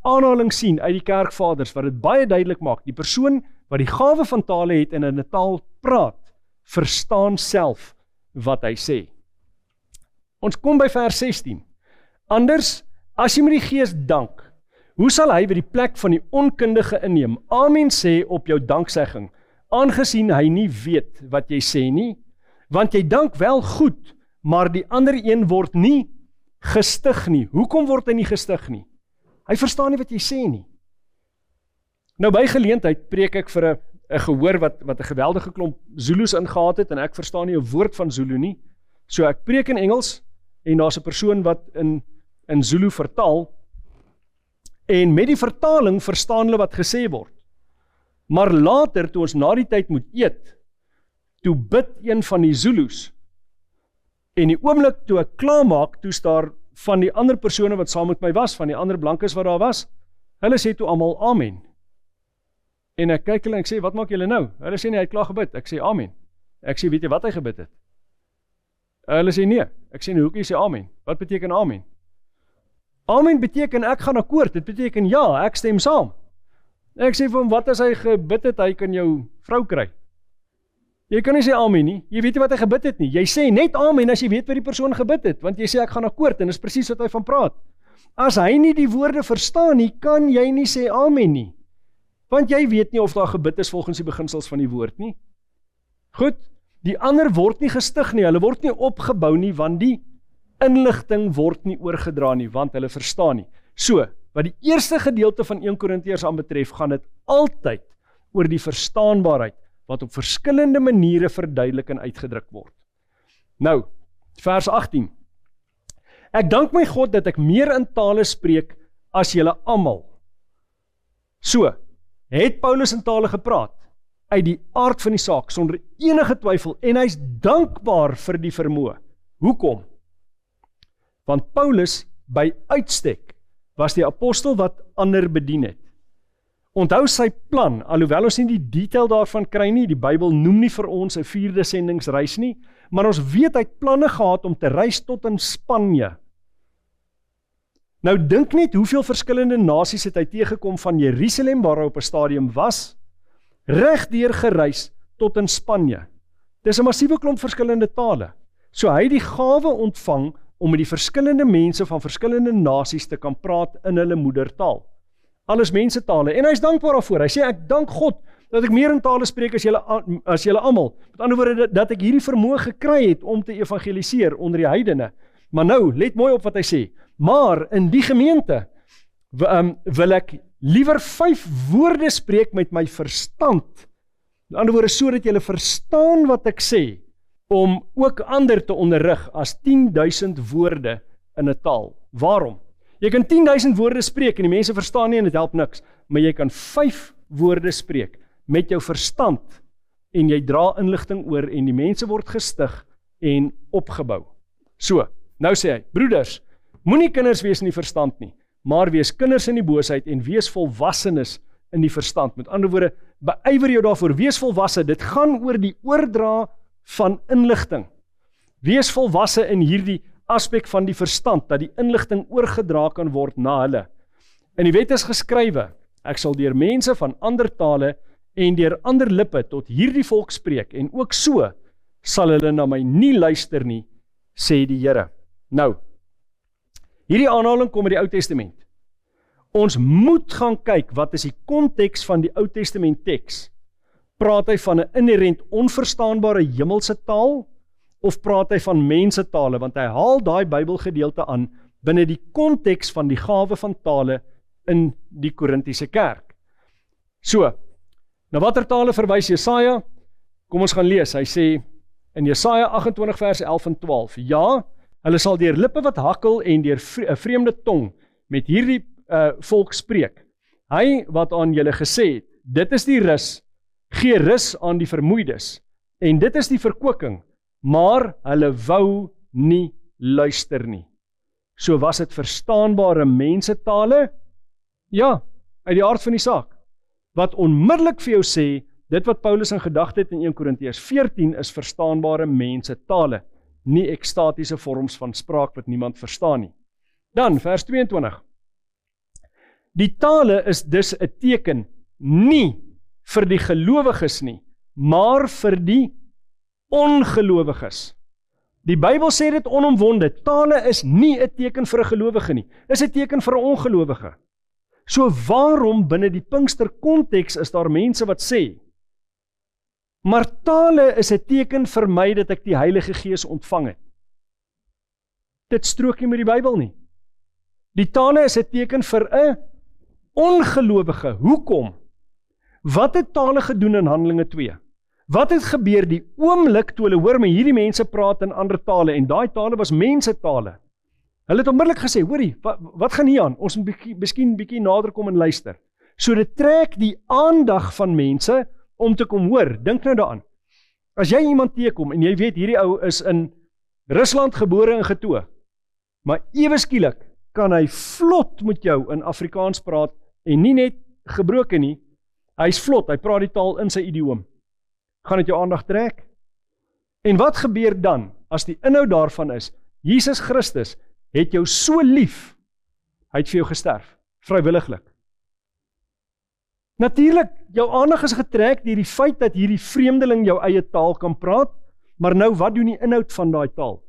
Speaker 2: aanhaling sien uit die kerkvaders, wat dit baie duidelik maak. Die persoon wat die gawe van tale het en in 'n taal praat, verstaan self wat hy sê. Ons kom by vers 16. Anders, as jy met die gees dank, hoe sal hy by die plek van die onkundige inneem? Amen sê op jou danksegging, aangesien hy nie weet wat jy sê nie, want jy dank wel goed, maar die ander een word nie gestig nie. Hoekom word hy nie gestig nie? Hy verstaan nie wat jy sê nie. Nou by geleentheid preek ek vir 'n gehoor wat 'n geweldige klomp Zulus ingehaat het, en ek verstaan nie 'n woord van Zulu nie. So ek preek in Engels, en daar's 'n persoon wat in Zulu vertaal, en met die vertaling verstaan hulle wat gesê word. Maar later, toe ons na die tyd moet eet, toe bid een van die Zulus, en die oomblik toe ek klaarmaak, toe daar van die ander persone wat saam met my was, van die ander blankes wat daar was, hulle sê toe almal amen. En ek kyk hulle en ek sê, wat maak julle nou? Hulle sê nie, hy het klaar gebid. Ek sê amen. Ek sê, weet jy wat hy gebid het? Hulle sê nee. Ek sê, nou hoe kan jy sê amen? Wat beteken amen? Amen beteken ek gaan akkoord. Dit beteken ja, ek stem saam. Ek sê vir hom, wat as hy gebid het, hy kan jou vrou kry? Jy kan nie sê amen nie, jy weet nie wat hy gebid het nie. Jy sê net amen as jy weet wat die persoon gebid het, want jy sê ek gaan akkoord, en dis presies wat hy van praat. As hy nie die woorde verstaan nie, kan jy nie sê amen nie, want jy weet nie of daar gebid is volgens die beginsels van die woord nie. Goed, die ander word nie gestig nie, hulle word nie opgebou nie, want die inligting word nie oorgedra nie, want hulle verstaan nie. So, wat die eerste gedeelte van 1 Korintiërs aanbetref, gaan dit altyd oor die verstaanbaarheid, wat op verskillende maniere verduidelik en uitgedruk word. Nou, vers 18. Ek dank my God dat ek meer in tale spreek as julle almal. So, het Paulus in tale gepraat, uit die aard van die saak, sonder enige twyfel, en hy is dankbaar vir die vermoë. Hoekom? Want Paulus, by uitstek, was die apostel wat ander bedien het. Onthou sy plan, alhoewel ons nie die detail daarvan kry nie, die Bybel noem nie vir ons 'n 4de sendingsreis nie, maar ons weet hy het planne gehad om te reis tot in Spanje. Nou dink net hoeveel verskillende nasies het hy teëgekom van Jerusalem, waar hy op 'n stadium was, regdeur gereis tot in Spanje. Dis 'n massiewe klomp verskillende tale. So hy het die gawe ontvang om met die verskillende mense van verskillende nasies te kan praat in hulle moedertaal. Alles mensentale, en hy is dankbaar daarvoor. Hy sê, ek dank God dat ek meer in tale spreek as julle almal. Met ander woorde, dat ek hierdie vermoë gekry het om te evangeliseer onder die heidene. Maar nou, let mooi op wat hy sê, maar in die gemeente wil ek liewer 5 woorde spreek met my verstand. Met ander woorde, so dat julle verstaan wat ek sê, om ook ander te onderrig as 10.000 woorde in 'n taal. Waarom? Jy kan 10.000 woorde spreek en die mense verstaan nie en dit help niks, maar jy kan 5 woorde spreek met jou verstand en jy dra inligting oor en die mense word gestig en opgebou. So, nou sê hy, broeders, moenie kinders wees in die verstand nie, maar wees kinders in die boosheid en wees volwassenes in die verstand. Met ander woorde, beywer jou daarvoor, wees volwasse, dit gaan oor die oordra van inligting. Wees volwasse in hierdie aspek van die verstand, dat die inligting oorgedra kan word na hulle. In die wet is geskrywe, ek sal deur mense van ander tale en deur ander lippe tot hierdie volk spreek, en ook so sal hulle na my nie luister nie, sê die Here. Nou, hierdie aanhaling kom uit die Ou Testament. Ons moet gaan kyk, wat is die konteks van die Ou Testament teks? Praat hy van 'n inherent onverstaanbare hemelse taal, of praat hy van mensetale, want hy haal daai Bybelgedeelte aan binne die konteks van die gawe van tale in die Korintiese kerk. So, na watter tale verwys Jesaja? Kom ons gaan lees, hy sê in Jesaja 28 vers 11 en 12, ja, hulle sal deur lippe wat hakkel en deur 'n vreemde tong met hierdie volk spreek. Hy wat aan julle gesê het, dit is die rus, gee rus aan die vermoeides, en dit is die verkwikking, maar hulle wou nie luister nie. So was dit verstaanbare mensetale? Ja, uit die aard van die saak. Wat onmiddellik vir jou sê, dit wat Paulus in gedagte het in 1 Korintiërs 14 is verstaanbare mensetale, nie ekstatiese vorms van spraak wat niemand verstaan nie. Dan, vers 22. Die tale is dus 'n teken, nie vir die gelowiges nie, maar vir die ongelowiges. Die Bybel sê dit onomwonde, tale is nie 'n teken vir 'n gelowige nie, is 'n teken vir 'n ongelowige. So waarom binne die Pinkster konteks is daar mense wat sê, maar tale is 'n teken vir my dat ek die Heilige Gees ontvang het. Dit strook nie met die Bybel nie. Die tale is 'n teken vir 'n ongelowige. Hoekom? Wat het tale gedoen in Handelinge 2? Wat het gebeur die oomblik toe hulle hoor, maar hierdie mense praat in ander tale, en daai tale was mensetale. Hulle het onmiddellik gesê, hoorie, wat gaan hier aan? Ons moet miskien bietjie nader kom en luister. So dit trek die aandag van mense om te kom hoor. Dink nou daaraan. As jy iemand teekom en jy weet hierdie ou is in Rusland gebore en getoe, maar ewe skielik kan hy vlot met jou in Afrikaans praat en nie net gebroken nie, hy is vlot, hy praat die taal in sy idioom. Gaan dit jou aandag trek? En wat gebeur dan as die inhoud daarvan is, Jesus Christus het jou so lief, hy het vir jou gesterf, vrywilliglik. Natuurlik, jou aandag is getrek deur die feit dat hierdie vreemdeling jou eie taal kan praat, maar nou wat doen die inhoud van daai taal?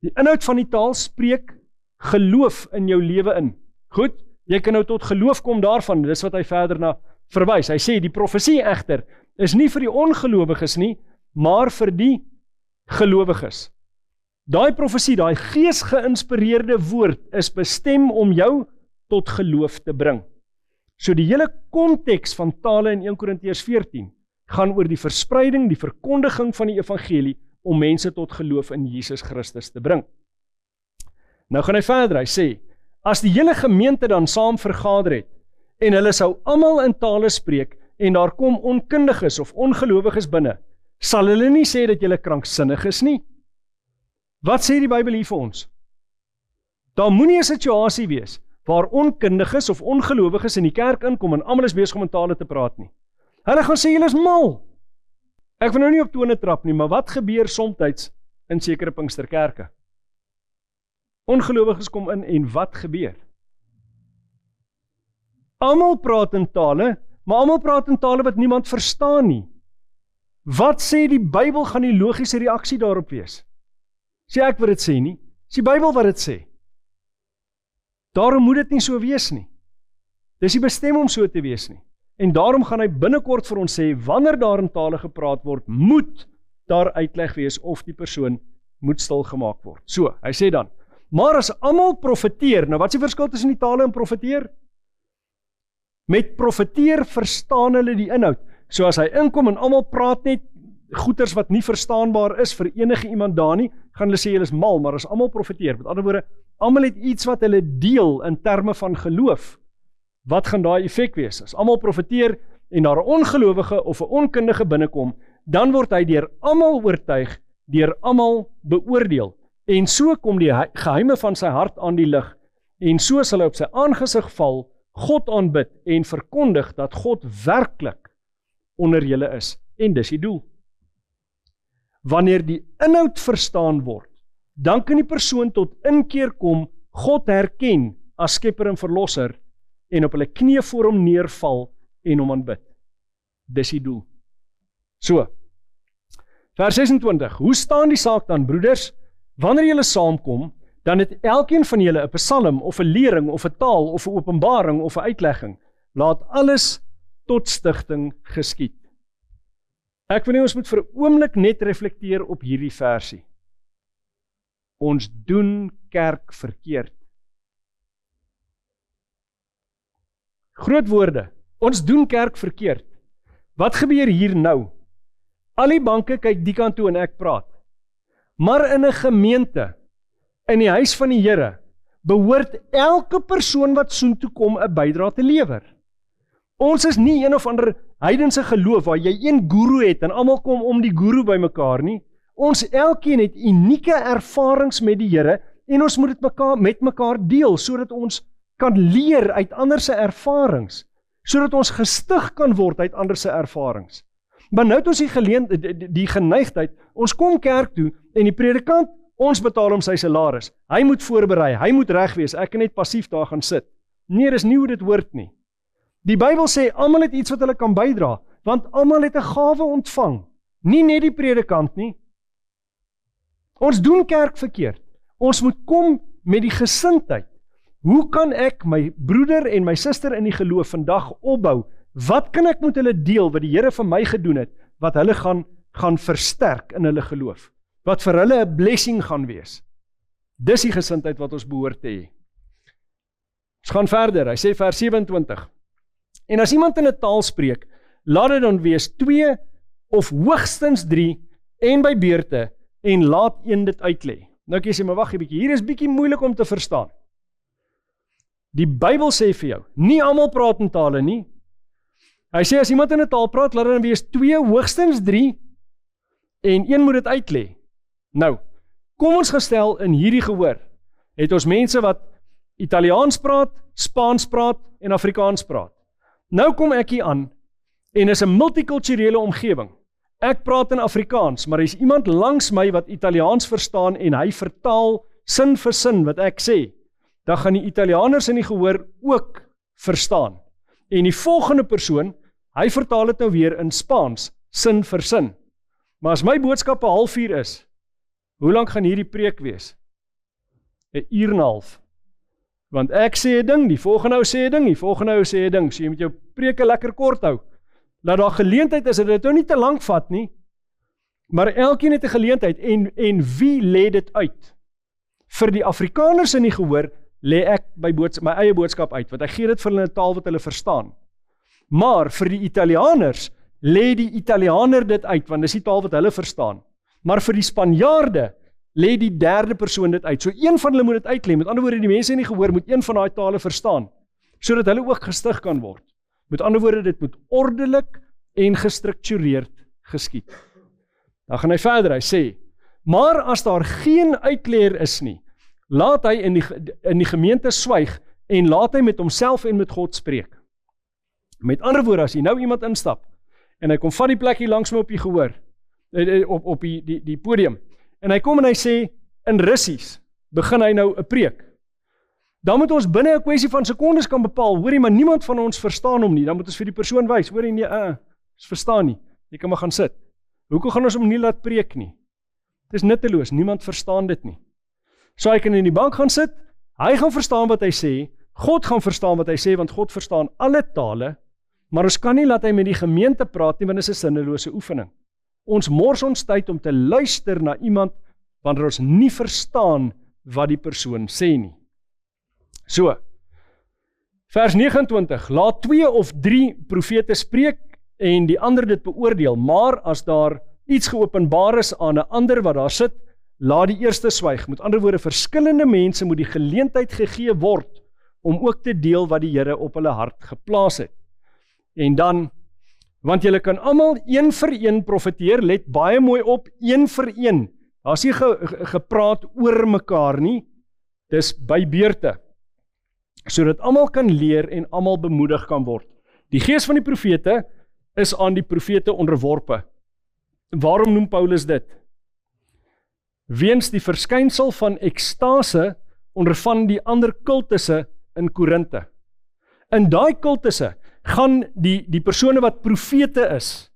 Speaker 2: Die inhoud van die taal spreek geloof in jou lewe in. Goed, jy kan nou tot geloof kom daarvan, dis wat hy verder na verwys. Hy sê, die profesie egter is nie vir die ongelowiges nie, maar vir die gelowiges. Daai profesie, daai geesgeïnspireerde woord is bestem om jou tot geloof te bring. So die hele konteks van tale in 1 Korintiërs 14 gaan oor die verspreiding, die verkondiging van die evangelie om mense tot geloof in Jesus Christus te bring. Nou gaan hy verder, hy sê, as die hele gemeente dan saam vergader het en hulle sou almal in tale spreek en daar kom onkundiges of ongelowiges binne, sal hulle nie sê dat julle kranksinnig is nie? Wat sê die Bybel hier vir ons? Daar moenie 'n situasie wees waar onkundiges of ongelowiges in die kerk inkom en almal is besig om in tale te praat nie. Hulle gaan sê julle is mal. Ek wil nou nie op tone trap nie, maar wat gebeur soms in sekere Pinksterkerke? Ongelowiges kom in en wat gebeur? Almal praat in tale, maar almal praat in tale wat niemand verstaan nie. Wat sê die Bybel gaan die logiese reaksie daarop wees? Sê ek wat dit sê nie, is die Bybel wat dit sê. Daarom moet dit nie so wees nie. Dis nie bestem om so te wees nie. En daarom gaan hy binnekort vir ons sê, wanneer daar in tale gepraat word, moet daar uitleg wees of die persoon moet stil gemaak word. So, hy sê dan, maar as almal profeteer, nou wat is die verskil tussen die tale en profeteer? Met profeteer verstaan hulle die inhoud. So as hy inkom en almal praat net goeters wat nie verstaanbaar is vir enige iemand daar nie, gaan hulle sê, hulle is mal, maar as almal profeteer, met ander woorde, almal het iets wat hulle deel in terme van geloof, wat gaan daai effek wees? As almal profeteer en daar 'n ongelowige of 'n onkundige binnekom, dan word hy deur almal oortuig, deur almal beoordeel. En so kom die geheime van sy hart aan die lig, en so sal hy op sy aangesig val, God aanbid en verkondig dat God werklik onder julle is. En dis die doel. Wanneer die inhoud verstaan word, dan kan die persoon tot inkeer kom, God herken as skepper en verlosser, en op hulle knieë voor hom neerval en hom aanbid. Dis die doel. So, vers 26, hoe staan die saak dan, broeders? Wanneer julle saamkom, dan het elkeen van julle 'n psalm, of 'n lering, of 'n taal, of 'n openbaring, of 'n uitlegging. Laat alles tot stigting geskied. Ek wil nie ons moet vir 'n oomblik net reflekteer op hierdie versie. Ons doen kerk verkeerd. Groot woorde. Ons doen kerk verkeerd. Wat gebeur hier nou? Al die banke kyk die kant toe en ek praat. Maar in 'n gemeente, in die huis van die Here, behoort elke persoon wat soontoe kom 'n bydrae te lewer. Ons is nie een of ander heidense geloof waar jy een guru het en almal kom om die guru by mekaar nie. Ons elkeen het unieke ervarings met die Here en ons moet dit met mekaar deel sodat ons kan leer uit ander se ervarings, sodat ons gestig kan word uit ander se ervarings. Maar nou het ons die geneigtheid, ons kom kerk toe en die predikant, ons betaal hom sy salaris. Hy moet voorberei, hy moet reg wees, ek kan net passief daar gaan sit. Nee, dis nie hoe dit hoort nie. Die Bybel sê, almal het iets wat hulle kan bydra, want almal het 'n gawe ontvang. Nie net die predikant nie. Ons doen kerk verkeerd. Ons moet kom met die gesindheid. Hoe kan ek my broeder en my suster in die geloof vandag opbou? Wat kan ek met hulle deel wat die Here vir my gedoen het, wat hulle gaan versterk in hulle geloof? Wat vir hulle 'n blessing gaan wees? Dis die gesindheid wat ons behoort te hê. Ons gaan verder, hy sê vers 27. En as iemand in 'n taal spreek, laat dit dan wees 2 of hoogstens 3 en by beurte, en laat een dit uitlê. Nou kan jy sê, maar wag 'n bietjie, hier is bietjie moeilik om te verstaan. Die Bybel sê vir jou, nie almal praat in tale nie. Hy sê as iemand in 'n taal praat, laat dit dan wees 2, hoogstens 3 en een moet dit uitlê. Nou, kom ons gestel in hierdie gehoor, het ons mense wat Italiaans praat, Spaans praat en Afrikaans praat. Nou kom ek hier aan en is 'n multikulturele omgewing. Ek praat in Afrikaans, maar is iemand langs my wat Italiaans verstaan en hy vertaal sin vir sin wat ek sê, dan gaan die Italianers in die gehoor ook verstaan. En die volgende persoon, hy vertaal dit nou weer in Spaans, sin vir sin. Maar as my boodskap 'n halfuur is, hoe lank gaan hierdie preek wees? 'n uur en 'n half. Want ek sê 'n ding, die volgende ou sê 'n ding, die volgende ou sê 'n ding. So jy moet jou preke lekker kort hou. Laat daar geleentheid is, dat dit nou nie te lank vat nie, maar elkeen het 'n geleentheid, en wie lê dit uit? Vir die Afrikaners in die gehoor, lê ek my eie boodskap uit, want ek gee dit vir hulle in 'n taal wat hulle verstaan. Maar vir die Italianers, lê die Italianer dit uit, want dis die taal wat hulle verstaan. Maar vir die Spanjaarde, lê die derde persoon dit uit. So een van hulle moet dit uitlê, met ander woorde, die mense in die gehoor moet een van daai tale verstaan, sodat hulle ook gestig kan word. Met ander woorde, dit moet ordelik en gestruktureerd geskied. Dan gaan hy verder, hy sê, maar as daar geen uitleer is nie, laat hy in die gemeente swyg en laat hy met homself en met God spreek. Met ander woorde, as hy nou iemand instap en hy kom van die plek hier langs my op die gehoor, op die podium, en hy kom en hy sê, in Russies, begin hy nou 'n preek. Dan moet ons binne 'n kwessie van sekondes kan bepaal, hoorie, maar niemand van ons verstaan hom nie, dan moet ons vir die persoon wys, hoorie, nee, ons verstaan nie, jy kan maar gaan sit. Hoekom gaan ons hom nie laat preek nie? Dit is nutteloos, niemand verstaan dit nie. So hy kan in die bank gaan sit, hy gaan verstaan wat hy sê, God gaan verstaan wat hy sê, want God verstaan alle tale, maar ons kan nie laat hy met die gemeente praat nie, want dit is 'n sinnelose oefening. Ons mors ons tyd om te luister na iemand, wanneer ons nie verstaan wat die persoon sê nie. So, vers 29, laat 2 of 3 profete spreek en die ander dit beoordeel, maar as daar iets geopenbaar is aan 'n ander wat daar sit, laat die eerste swyg. Met ander woorde, verskillende mense moet die geleentheid gegee word om ook te deel wat die Here op hulle hart geplaas het. En dan Want julle kan almal een vir een profeteer, let baie mooi op, een vir een. Daar is nie gepraat oor mekaar nie, dis by beurte, sodat almal kan leer en almal bemoedig kan word. Die gees van die profete is aan die profete onderworpe. Waarom noem Paulus dit? Weens die verskynsel van ekstase onder van die ander kultusse in Korinthe. In daai kultusse gaan die persone wat profete is,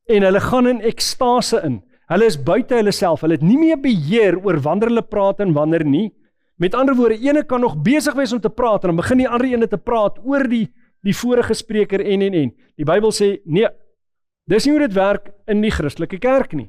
Speaker 2: en hulle gaan in ekstase in. Hulle is buite hulle self, hulle het nie meer beheer oor wanneer hulle praat en wanneer nie. Met ander woorde, ene kan nog besig wees om te praat, en dan begin die ander ene te praat oor die vorige spreker en. Die Bybel sê, nee, dis nie hoe dit werk in die Christelike kerk nie.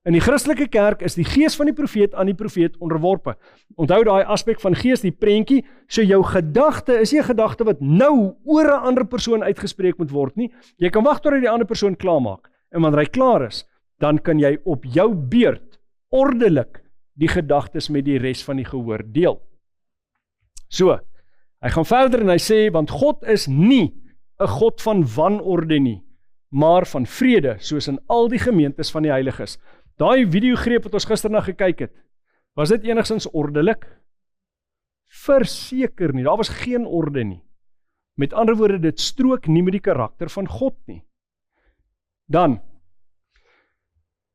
Speaker 2: In die Christelike kerk is die gees van die profeet aan die profeet onderworpe. Onthou daai aspek van gees, die prentjie, so jou gedagte is nie 'n gedagte wat nou oor 'n ander persoon uitgespreek moet word nie. Jy kan wag tot die ander persoon klaarmaak, en wanneer hy klaar is, dan kan jy op jou beurt ordelik die gedagtes met die res van die gehoor deel. So, hy gaan verder en hy sê, want God is nie 'n God van wanorde nie, maar van vrede, soos in al die gemeentes van die heiliges. Daai videogreep wat ons gisterna gekyk het, was dit enigstens ordelik? Verseker nie, daar was geen orde nie. Met ander woorde, dit strook nie met die karakter van God nie. Dan,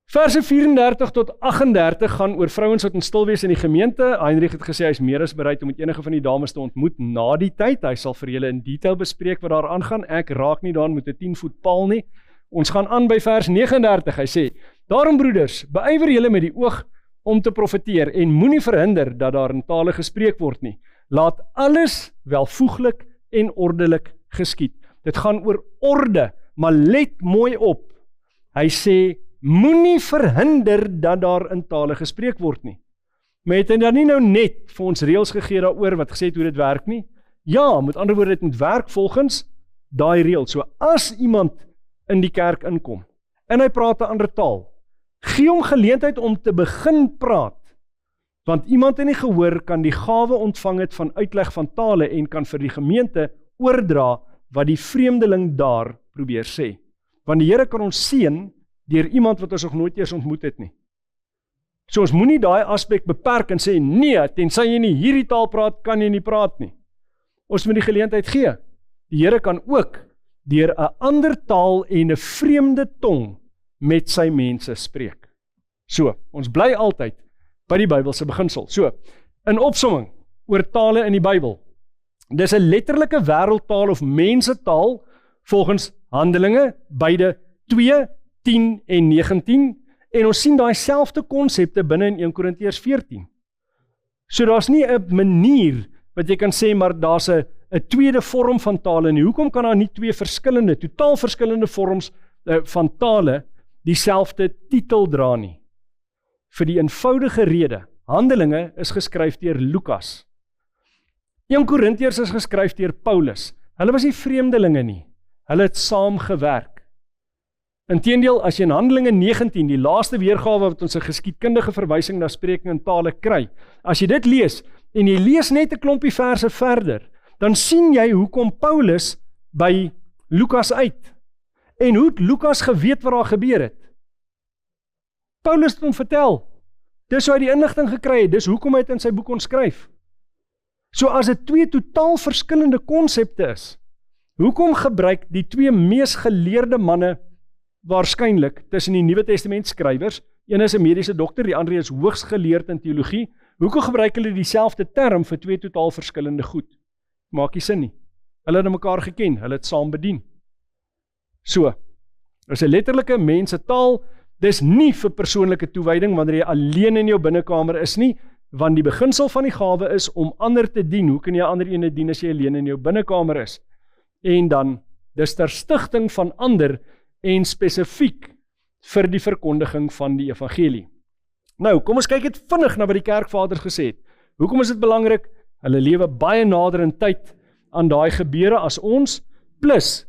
Speaker 2: verse 34 tot 38 gaan oor vrouens wat in stil wees in die gemeente. Heinrich het gesê, hy is meer as bereid om met enige van die dames te ontmoet na die tyd. Hy sal vir julle in detail bespreek wat daar aangaan. Ek raak nie daan met 'n 10 voet paal nie. Ons gaan aan by vers 39. Hy sê, daarom broeders, beywer julle met die oog om te profeteer en moenie verhinder dat daar in tale gespreek word nie. Laat alles welvoeglik en ordelik geskied. Dit gaan oor orde, maar let mooi op. Hy sê, moenie verhinder dat daar in tale gespreek word nie. Maar het hy dan nie nou net vir ons reëls gegee daaroor wat gesê het hoe dit werk nie? Ja, met ander woorde, dit moet werk volgens daai reëls. So as iemand in die kerk inkom en hy praat 'n ander taal, gee hom geleentheid om te begin praat, want iemand in die gehoor kan die gawe ontvang het van uitleg van tale en kan vir die gemeente oordra wat die vreemdeling daar probeer sê. Want die Here kan ons seën deur iemand wat ons nog nooit eers ontmoet het nie. So ons moenie daai aspek beperk en sê, nee, tensy jy nie hierdie taal praat, kan jy nie praat nie. Ons moet die geleentheid gee. Die Here kan ook deur 'n ander taal en 'n vreemde tong met sy mense spreek. So, ons bly altyd by die Bybelse beginsel. So, in opsomming oor tale in die Bybel. Dis 'n letterlike wêreldtaal of mensetaal volgens Handelinge, beide 2, 10 en 19, en ons sien daai selfde konsepte binne in 1 Korintiërs 14. So daar's nie 'n manier wat jy kan sê, maar daar's 'n tweede vorm van tale nie. Hoekom kan daar nie twee verskillende, totaal verskillende vorms van tale dieselfde titel dra nie? Vir die eenvoudige rede, Handelinge is geskryf deur Lukas. 1 Korintiërs is geskryf deur Paulus. Hulle was nie vreemdelinge nie. Hulle het saam gewerk. Inteendeel, as jy in Handelinge 19, die laaste weergawe wat ons 'n geskiedkundige verwysing na spreking in tale kry, as jy dit lees, en jy lees net 'n klompie verse verder, dan sien jy hoekom Paulus by Lukas uit. En hoe het Lukas geweet wat daar gebeur het? Paulus het hom vertel. Dis hoe hy die inligting gekry het, dis hoekom hy dit in sy boek onskryf. So as dit twee totaal verskillende konsepte is, hoekom gebruik die twee mees geleerde manne waarskynlik tussen die Nuwe Testament skrywers, een is 'n mediese dokter, die ander is hoogs geleerd in teologie, hoekom gebruik hulle dieselfde term vir twee totaal verskillende goed? Maak nie sin nie. Hulle het mekaar geken, hulle het saam bedien. So, is 'n letterlike mensetaal, dis nie vir persoonlike toewyding wanneer jy alleen in jou binnekamer is nie, want die beginsel van die gawe is om ander te dien. Hoe kan jy ander ene dien as jy alleen in jou binnekamer is? En dan, dis ter stigting van ander en spesifiek vir die verkondiging van die evangelie. Nou, kom ons kyk het vinnig na wat die kerkvaders gesê het. Hoekom is dit belangrik? Hulle lewe baie nader in tyd aan daai gebeure as ons, plus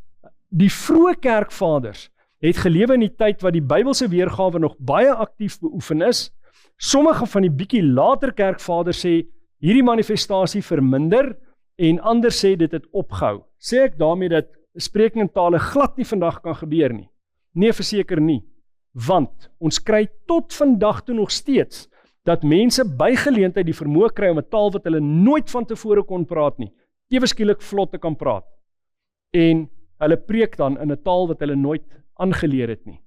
Speaker 2: die vroeë kerkvaders het gelewe in die tyd wat die Bybelse weergawe nog baie aktief beoefen is. Sommige van die bietjie later kerkvaders sê hierdie manifestasie verminder en ander sê dit het opgehou. Sê ek daarmee dat spreking in tale glad nie vandag kan gebeur nie. Nee, verseker nie. Want ons kry tot vandag toe nog steeds dat mense by geleentheid die vermoë kry om 'n taal wat hulle nooit van tevore kon praat nie, ewe skielik vlot te kan praat. En hulle preek dan in 'n taal wat hulle nooit aangeleer het nie.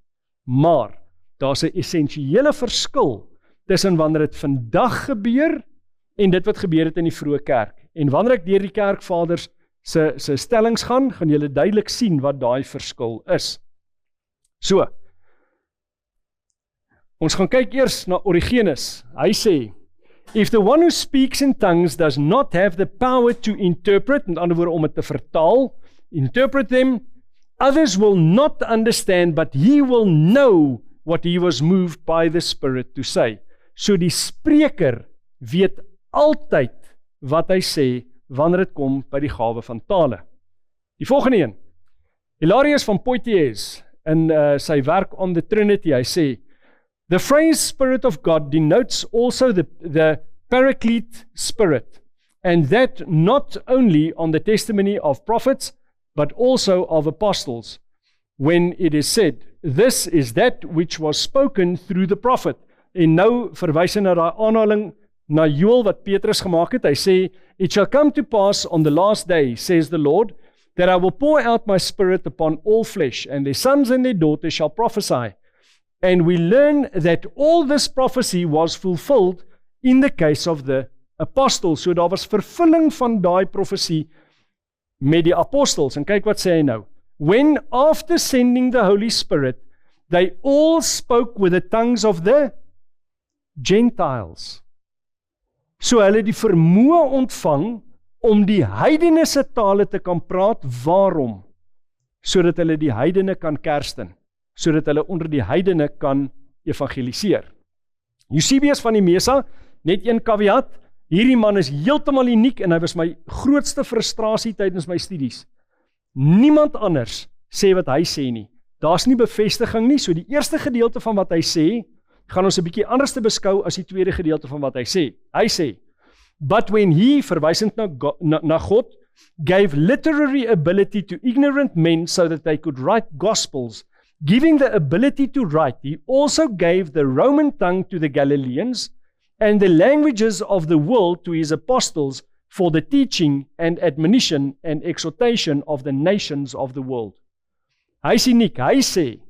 Speaker 2: Maar daar's 'n essensiële verskil tussen wanneer dit vandag gebeur en dit wat gebeur het in die vroeë kerk. En wanneer ek deur die kerkvaders se stellings gaan julle duidelik sien wat daai verskil is. So, ons gaan kyk eers na Origenes. Hy sê, if the one who speaks in tongues does not have the power to interpret, met ander woorde om dit te vertaal, interpret them, others will not understand, but he will know what he was moved by the Spirit to say. So die spreker weet altyd wat hy sê wanneer dit kom by die gawe van tale. Die volgende een, Hilarius van Poitiers in sy werk On the Trinity, hy sê, the phrase Spirit of God denotes also the Paraclete Spirit, and that not only on the testimony of prophets, but also of apostles, when it is said, this is that which was spoken through the prophet. En nou verwys hy na daai aanhaling na Joel wat Petrus gemaak het. Hy sê, it shall come to pass on the last day, says the Lord, that I will pour out my spirit upon all flesh, and their sons and their daughters shall prophesy. And we learn that all this prophecy was fulfilled in the case of the apostles. So daar was vervulling van daai profesie met die apostels. En kyk wat sê hy nou. When after sending the Holy Spirit, they all spoke with the tongues of the Gentiles. So hulle die vermoë ontvang om die heidene se tale te kan praat. Waarom? Sodat hulle die heidene kan kersten. Sodat hulle onder die heidene kan evangeliseer. Eusebius van die Mesa, net een caveat, hierdie man is heeltemal uniek en hy was my grootste frustrasie tydens my studies. Niemand anders sê wat hy sê nie. Daar's nie bevestiging nie, so die eerste gedeelte van wat hy sê, gaan ons 'n bietjie anders te beskou as die tweede gedeelte van wat hy sê. Hy sê, but when he, verwysend na God, gave literary ability to ignorant men so that they could write gospels, giving the ability to write, he also gave the Roman tongue to the Galileans and the languages of the world to his apostles for the teaching and admonition and exhortation of the nations of the world. Hy is uniek, hy sê,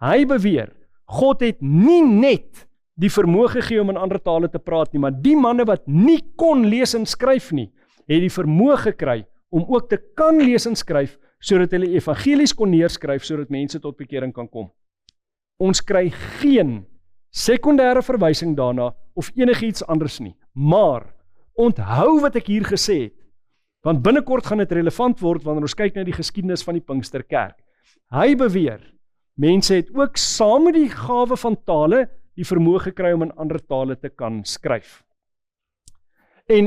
Speaker 2: hy beweer, God het nie net die vermoë gegee om in ander tale te praat nie, maar die manne wat nie kon lees en skryf nie, het die vermoë gekry om ook te kan lees en skryf, sodat hulle evangelies kon neerskryf, sodat mense tot bekering kan kom. Ons kry geen sekondêre verwysing daarna, of enigiets anders nie. Maar, onthou wat ek hier gesê het, want binnekort gaan dit relevant word, wanneer ons kyk na die geskiedenis van die Pinksterkerk. Hy beweer, mense het ook saam met die gawe van tale, die vermoë gekry om in ander tale te kan skryf. En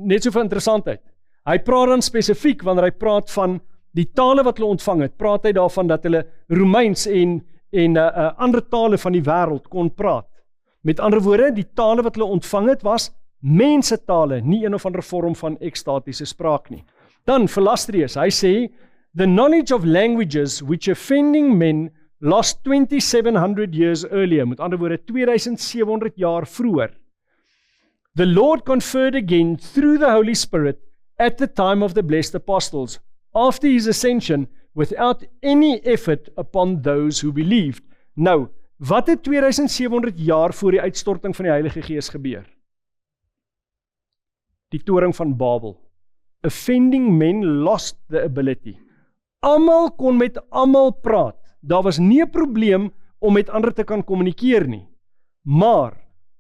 Speaker 2: net so vir interessantheid, hy praat dan spesifiek, wanneer hy praat van die tale wat hulle ontvang het, praat hy daarvan dat hulle Romeins en ander tale van die wêreld kon praat. Met ander woorde, die tale wat hulle ontvang het, was mensetale, nie een of ander vorm van ekstatiese spraak nie. Dan, Philastrius, hy sê, the knowledge of languages which offending men lost 2700 years earlier, met ander woorde 2700 jaar vroeër. The Lord conferred again through the Holy Spirit at the time of the blessed apostles, after his ascension, without any effort upon those who believed. Nou, wat het 2700 jaar voor die uitstorting van die Heilige Gees gebeur? Die toring van Babel. Offending men lost the ability. Almal kon met almal praat. Daar was nie 'n probleem om met ander te kan kommunikeer nie. Maar,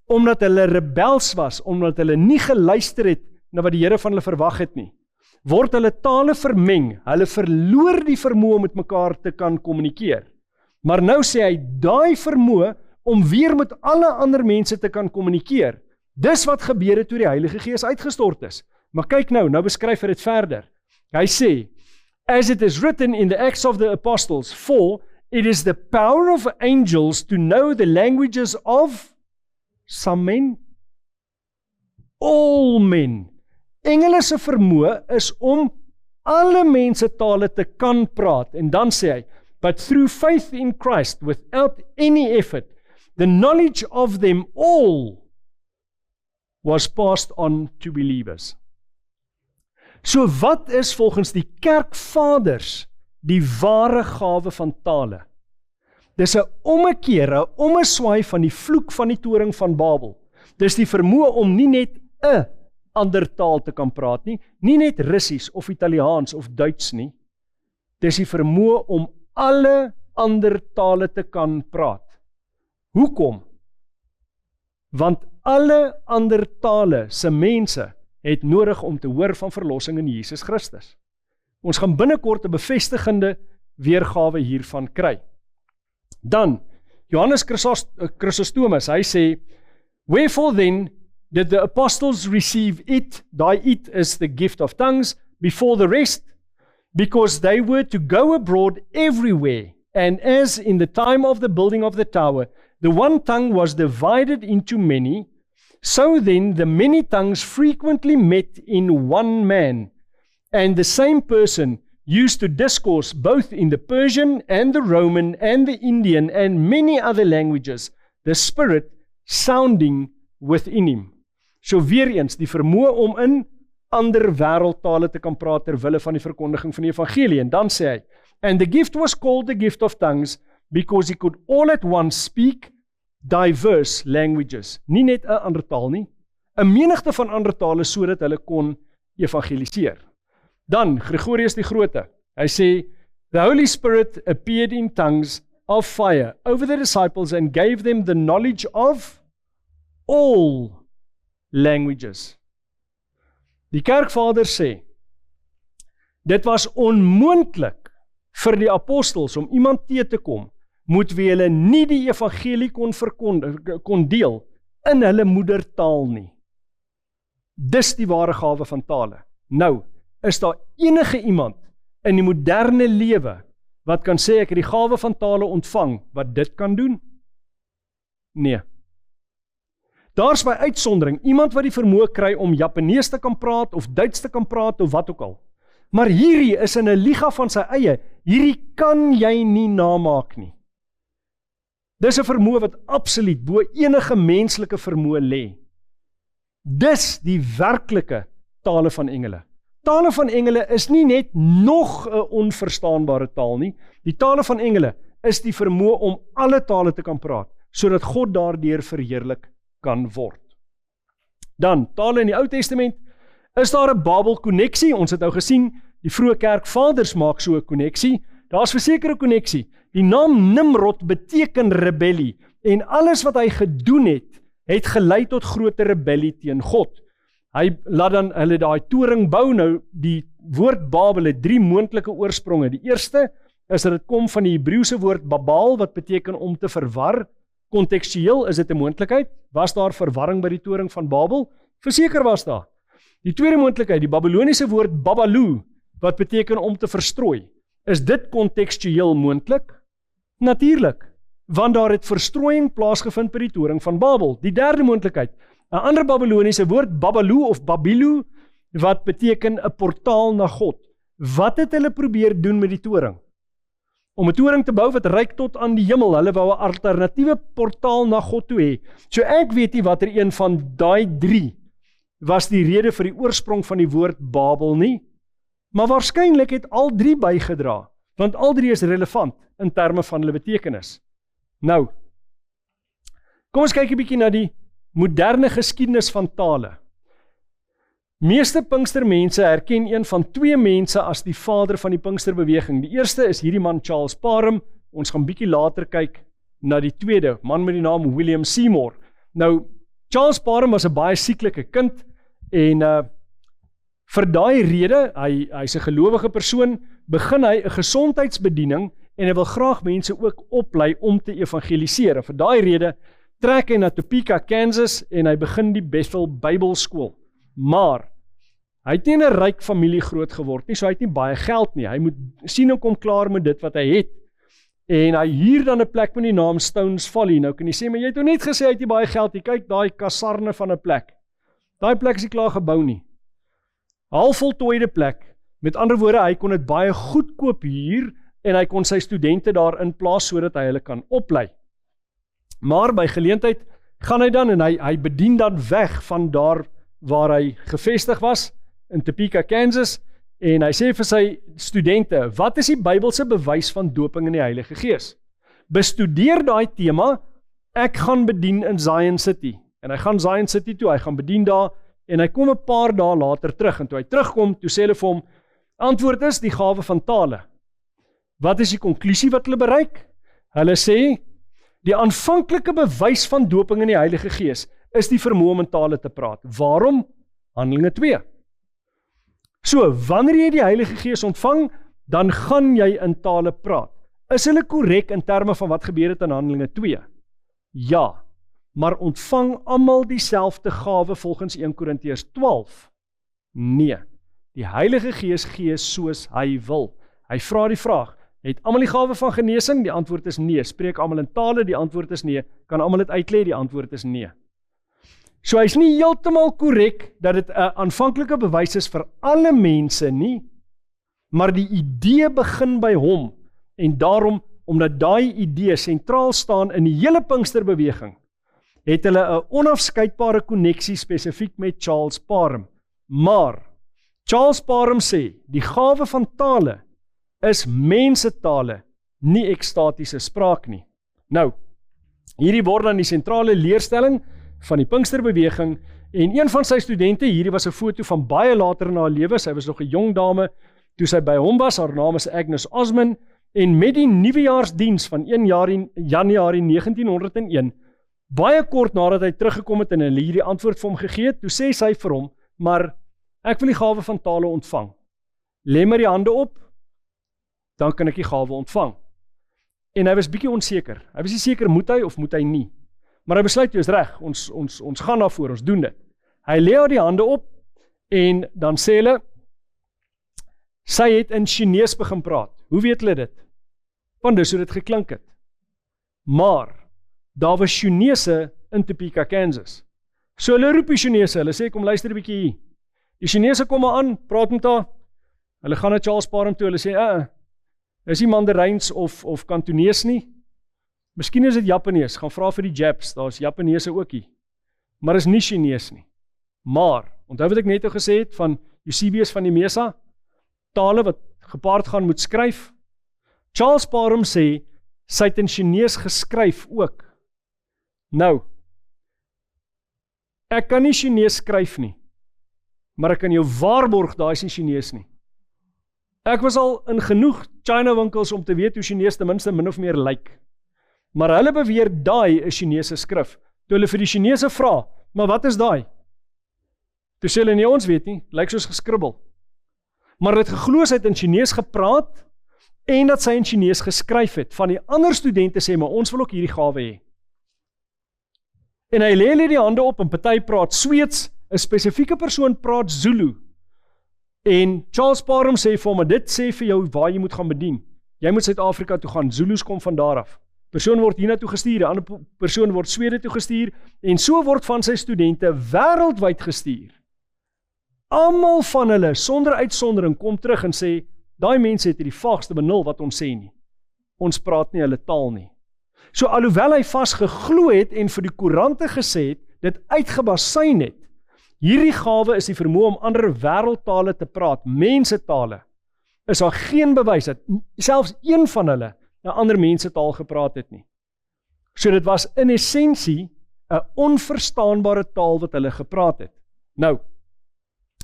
Speaker 2: omdat hulle rebels was, omdat hulle nie geluister het na wat die Here van hulle verwag het nie, word hulle tale vermeng, hulle verloor die vermoë om met mekaar te kan kommunikeer. Maar nou sê hy, daai vermoë om weer met alle ander mense te kan kommunikeer, dis wat gebeur het toe die Heilige Gees uitgestort is. Maar kyk nou beskryf hy dit verder. Hy sê, as it is written in the Acts of the Apostles, for it is the power of angels to know the languages of some men, all men. Engele se vermoë is om alle mense tale te kan praat. En dan sê hy, but through faith in Christ, without any effort, the knowledge of them all was passed on to believers. So wat is volgens die kerkvaders die ware gawe van tale? Dis 'n ommekeer, 'n ommeswaai van die vloek van die toring van Babel. Dis die vermoë om nie net 'n ander taal te kan praat nie, nie net Russies of Italiaans of Duits nie. Dis die vermoë om alle ander tale te kan praat. Hoekom? Want alle ander tale se mense het nodig om te hoor van verlossing in Jesus Christus. Ons gaan binnekort 'n bevestigende weergawe hiervan kry. Dan, Johannes Chrysostomus, hy sê, wherefore then did the apostles receive it, daai it is the gift of tongues, before the rest, because they were to go abroad everywhere, and as in the time of the building of the tower, the one tongue was divided into many, so then the many tongues frequently met in one man, and the same person used to discourse both in the Persian and the Roman and the Indian and many other languages, the Spirit sounding within him. So weer eens, die vermoë om in ander wêreldtale te kan praat ter wille van die verkondiging van die evangelie. En dan sê hy, and the gift was called the gift of tongues, because he could all at once speak diverse languages. Nie net 'n ander taal nie, 'n menigte van ander tale sodat hulle kon evangeliseer. Dan, Gregorius die Grote, hy sê, the Holy Spirit appeared in tongues of fire over the disciples and gave them the knowledge of all languages. Die kerkvader sê, dit was onmoontlik vir die apostels om iemand teë te kom, moet wie hulle nie die evangelie kon deel in hulle moedertaal nie. Dis die ware gawe van tale. Nou, is daar enige iemand in die moderne lewe wat kan sê ek het die gawe van tale ontvang wat dit kan doen? Nee. Daar's by uitsondering iemand wat die vermoë kry om Japanees te kan praat of Duits te kan praat of wat ook al. Maar hierdie is in 'n liga van sy eie. Hierdie kan jy nie namaak nie. Dis 'n vermoë wat absoluut bo enige menslike vermoë lê. Dis die werklike tale van engele. Tale van engele is nie net nog 'n onverstaanbare taal nie. Die tale van engele is die vermoë om alle tale te kan praat, sodat God daardeur verheerlik kan word. Dan, tale in die Ou Testament, is daar 'n Babel-konneksie. Ons het nou gesien, die vroeë kerkvaders maak so 'n konneksie. Daar's verseker 'n konneksie. Die naam Nimrod beteken rebellie, en alles wat hy gedoen het gelei tot groter rebellie teen God. Hy laat dan hulle daai toring bou. Nou, die woord Babel het 3 moontlike oorspronge. Die eerste is dat dit kom van die Hebreëse woord Babal, wat beteken om te verwar. Kontekstueel is dit 'n moontlikheid. Was daar verwarring by die toring van Babel? Verseker was daar. Die tweede moontlikheid, die Babyloniese woord Babalu, wat beteken om te verstrooi. Is dit kontekstueel moontlik? Natuurlik, want daar het verstrooiing plaasgevind by die toring van Babel. Die derde moontlikheid, 'n ander Babyloniese woord, Babalu of Babilu, wat beteken 'n portaal na God. Wat het hulle probeer doen met die toring? Om 'n toring te bou wat reik tot aan die hemel. Hulle wou 'n alternatiewe portaal na God toe hê. So ek weet nie watter een van daai 3 was die rede vir die oorsprong van die woord Babel nie, maar waarskynlik het al 3 bygedra, want al 3 is relevant in terme van hulle betekenis. Nou, kom ons kyk 'n bietjie na die moderne geskiedenis van tale. Meeste Pinkstermense herken een van 2 mense as die vader van die Pinksterbeweging. Die eerste is hierdie man Charles Parham. Ons gaan bietjie later kyk na die tweede, man met die naam William Seymour. Nou, Charles Parham was 'n baie sieklike kind, en vir daai rede, hy's 'n gelowige persoon, begin hy 'n gesondheidsbediening, en hy wil graag mense ook oplei om te evangeliseer. En vir daai rede trek hy na Topeka, Kansas, en hy begin die Bethel Bybelskool. Maar hy het nie in 'n ryk familie groot geword nie, so hy het nie baie geld nie. Hy moet sien hoe kom klaar met dit wat hy het. En hy huur dan 'n plek met die naam Stones Valley. Nou kan jy sê, maar jy het nou net gesê hy het nie baie geld nie. Kyk, daai kasarne van 'n plek. Daai plek is nie klaar gebou nie. Halfvoltooide plek, Met ander woorde, hy kon dit baie goedkoop huur en hy kon sy studente daarin plaas sodat hy hulle kan oplei. Maar by geleentheid gaan hy dan en hy bedien dan weg van daar waar hy gevestig was, in Topeka, Kansas, en hy sê vir sy studente, wat is die Bybelse bewys van doping in die Heilige Gees? Bestudeer daai tema, ek gaan bedien in Zion City. En hy gaan Zion City toe, hy gaan bedien daar, en hy kom 'n paar dae later terug, en toe hy terugkom, toe sê hulle vir hom, antwoord is die gawe van tale. Wat is die konklusie wat hulle bereik? Hulle sê, die aanvanklike bewys van doping in die Heilige Gees is die vermoë om in tale te praat. Waarom? Handelinge 2. So, wanneer jy die Heilige Gees ontvang, dan gaan jy in tale praat. Is hulle korrek in terme van wat gebeur het in Handelinge 2? Ja, maar ontvang almal dieselfde gawe volgens 1 Korintiërs 12? Nee, die Heilige Gees gee soos hy wil. Hy vra die vraag, het almal die gawe van genesing? Die antwoord is nee. Spreek almal in tale? Die antwoord is nee. Kan almal dit uitlei? Die antwoord is nee. So hy is nie heeltemal korrek dat dit 'n aanvanklike bewys is vir alle mense nie, maar die idee begin by hom, en daarom, omdat daai idee sentraal staan in die hele Pinksterbeweging, het hulle 'n onafskeidbare koneksie spesifiek met Charles Parham. Maar Charles Parham sê, die gawe van tale is mensentale, nie ekstatiese spraak nie. Nou, hierdie word dan die sentrale leerstelling van die Pinksterbeweging, en een van sy studente, hierdie was 'n foto van baie later in haar lewe, sy was nog 'n jong dame, toe sy by hom was, haar naam is Agnes Osman, en met die nuwejaarsdiens van 1 Januarie 1901, baie kort nadat hy teruggekom het en hulle hierdie antwoord vir hom gegee het, toe sê sy vir hom, maar ek wil die gawe van tale ontvang. Lê my die hande op, dan kan ek die gawe ontvang. En hy was bietjie onseker. Hy was nie seker, moet hy of moet hy nie. Maar hy besluit, jy is reg, ons gaan daarvoor, ons doen dit. Hy lê haar die hande op, en dan sê hulle, sy het in Chinees begin praat. Hoe weet hulle dit? Want dis hoe dit geklink het. Maar, daar was Chinese in Topeka, Kansas. So hulle roep die Chinese, hulle sê, kom luister 'n bietjie hier. Die Chinese kom maar aan, praat met haar, hulle gaan na Charles Parham toe, hulle sê, is nie Mandaryns of Kantonees nie, miskien is dit Japanees, gaan vra vir die Japs, daar is Japaneese ook hier, maar is nie Chinees nie. Maar, onthou wat ek net gesê het, van Eusebius van die Mesa, tale wat gepaard gaan moet skryf, Charles Parham sê, sy het in Chinees geskryf ook. Nou, ek kan nie Chinees skryf nie, maar ek kan jou waarborg, daar is nie Chinees nie. Ek was al in genoeg China winkels om te weet hoe Chinees ten minste min of meer lyk. Maar hulle beweer daai is Chinese skrif. Toe hulle vir die Chinese vra, maar wat is daai? Toe sê hulle nie, ons weet nie, lyk soos geskribbel. Maar het geglo sy het in Chinees gepraat en dat sy in Chinees geskryf het. Van die ander studente sê, maar ons wil ook hierdie gawe hê. En hy lê hulle die hande op en party praat Sweeds, 'n spesifieke persoon praat Zulu. En Charles Parham sê vir hom, dit sê vir jou waar jy moet gaan bedien. Jy moet Suid-Afrika toe gaan, Zulus kom van daar af. Persoon word hiernatoe gestuur, 'n ander persoon word Swede toe gestuur, en so word van sy studente wêreldwyd gestuur. Almal van hulle, sonder uitsondering, kom terug en sê, daai mense het die vaagste benul wat ons sê nie. Ons praat nie hulle taal nie. So alhoewel hy vas geglo het en vir die koerante gesê het, dit uitgebasyn het, hierdie gawe is die vermoë om ander wêreldtale te praat, mensetale, is daar geen bewys dat selfs een van hulle 'n ander mensetaal gepraat het nie. So dit was in essensie 'n onverstaanbare taal wat hulle gepraat het. Nou,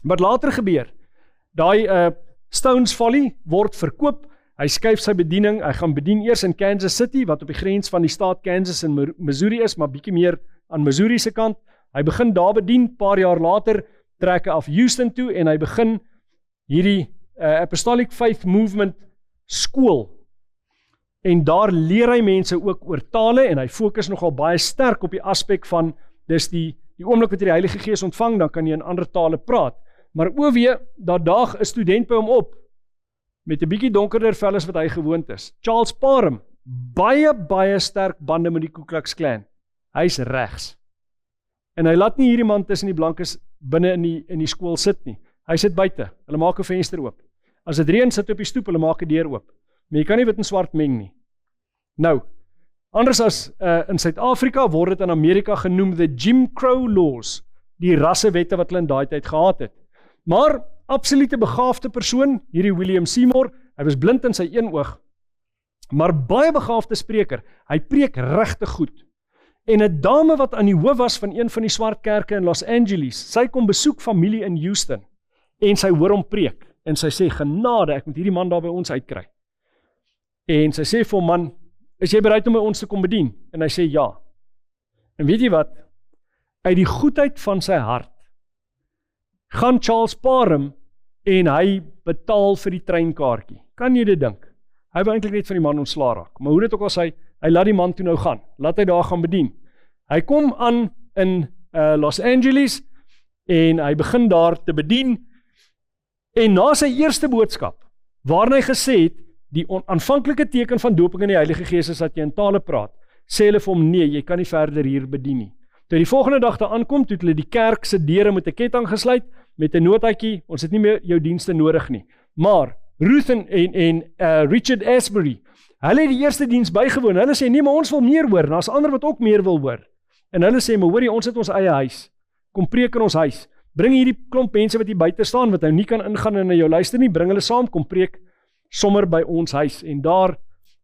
Speaker 2: wat later gebeur, daai Stones Folly word verkoop, hy skuif sy bediening, hy gaan bedien eers in Kansas City, wat op die grens van die staat Kansas en Missouri is, maar bietjie meer aan Missouri se kant. Hy begin daar bedien, paar jaar later trek hy af Houston toe, en hy begin hierdie Apostolic Faith Movement skool. En daar leer hy mense ook oor tale, en hy fokus nogal baie sterk op die aspek van, dis die oomblik wat jy die Heilige Gees ontvang, dan kan jy in ander tale praat. Maar daar daag 'n student by hom op, met 'n bietjie donkerder vel as wat hy gewoond is. Charles Parham, baie sterk bande met die Ku Klux Klan. Hy's regs. En hy laat nie hierdie man tussen die blankes binne in die skool sit nie. Hy sit buite, hulle maak 'n venster oop. As dit reën, sit op die stoep, hulle maak die deur oop. Maar jy kan nie wit en swart meng nie. Nou, anders as in Suid-Afrika word dit in Amerika genoem the Jim Crow laws, die rassewette wat hulle in daai tyd gehad het. Maar, absolute begaafde persoon, hierdie William Seymour, hy was blind in sy een oog, maar baie begaafde spreker, hy preek regtig goed. En 'n dame wat aan die hoof was van een van die swart kerke in Los Angeles, sy kom besoek familie in Houston, en sy hoor hom preek, en sy sê, genade, ek moet hierdie man daar by ons uitkry. En sy sê vir hom, man, is jy bereid om by ons te kom bedien? En hy sê, ja. En weet jy wat? Uit die goedheid van sy hart, gaan Charles Parham, en hy betaal vir die treinkaartjie. Kan jy dit dink? Hy wou eintlik net van die man ontslaa raak, maar hoe dit ook al sê, hy laat die man toe nou gaan, laat hy daar gaan bedien. Hy kom aan in Los Angeles, en hy begin daar te bedien, en na sy eerste boodskap, waarin hy gesê het, die aanvanklike teken van doping in die Heilige Gees is dat jy in tale praat, sê hulle vir hom, nee, jy kan nie verder hier bedien nie. Toe die volgende dag daar aankom, toe het hulle die kerk se deure met 'n ketting gesluit, met 'n notaatjie, ons het nie meer jou dienste nodig nie. Maar, Ruth en Richard Asbury, hulle het die eerste diens bygewoon, hulle sê, nee, maar ons wil meer hoor, en daar's ander wat ook meer wil hoor. En hulle sê, maar hoorie, ons het ons eie huis, kom preek in ons huis, bring hierdie klomp mense wat hier buite staan, wat nou nie kan ingaan en na jou luister nie, bring hulle saam, kom preek, sommer by ons huis, en daar,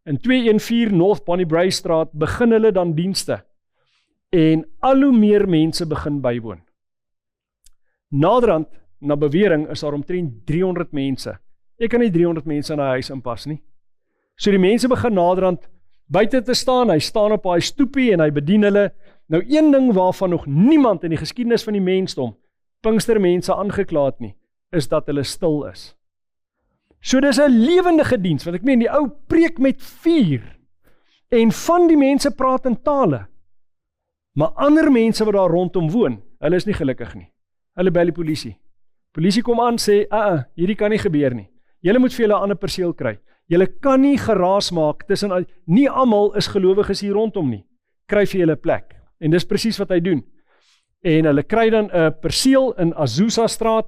Speaker 2: in 214 North Bonnie Brae Straat, begin hulle dan dienste, en al hoe meer mense begin bywoon. Naderhand, na bewering, is daar omtrent 300 mense. Ek kan nie 300 mense in 'n huis inpas nie. So die mense begin naderhand buite te staan, hy staan op hy stoepie en hy bedien hulle. Nou een ding waarvan nog niemand in die geskiedenis van die mensdom Pinkstermense aangekla het nie, is dat hulle stil is. So dis 'n lewendige diens, want ek meen die ou preek met vuur, en van die mense praat in tale, maar ander mense wat daar rondom woon, hulle is nie gelukkig nie. Hulle bel die polisie. Polisie kom aan, sê, hierdie kan nie gebeur nie. Julle moet vir julle 'n ander perseel kry. Julle kan nie geraas maak tussen, nie almal is gelowiges hier rondom nie. Kry vir julle plek. En dis presies wat hy doen. En hulle kry dan 'n perseel in Azusa Straat,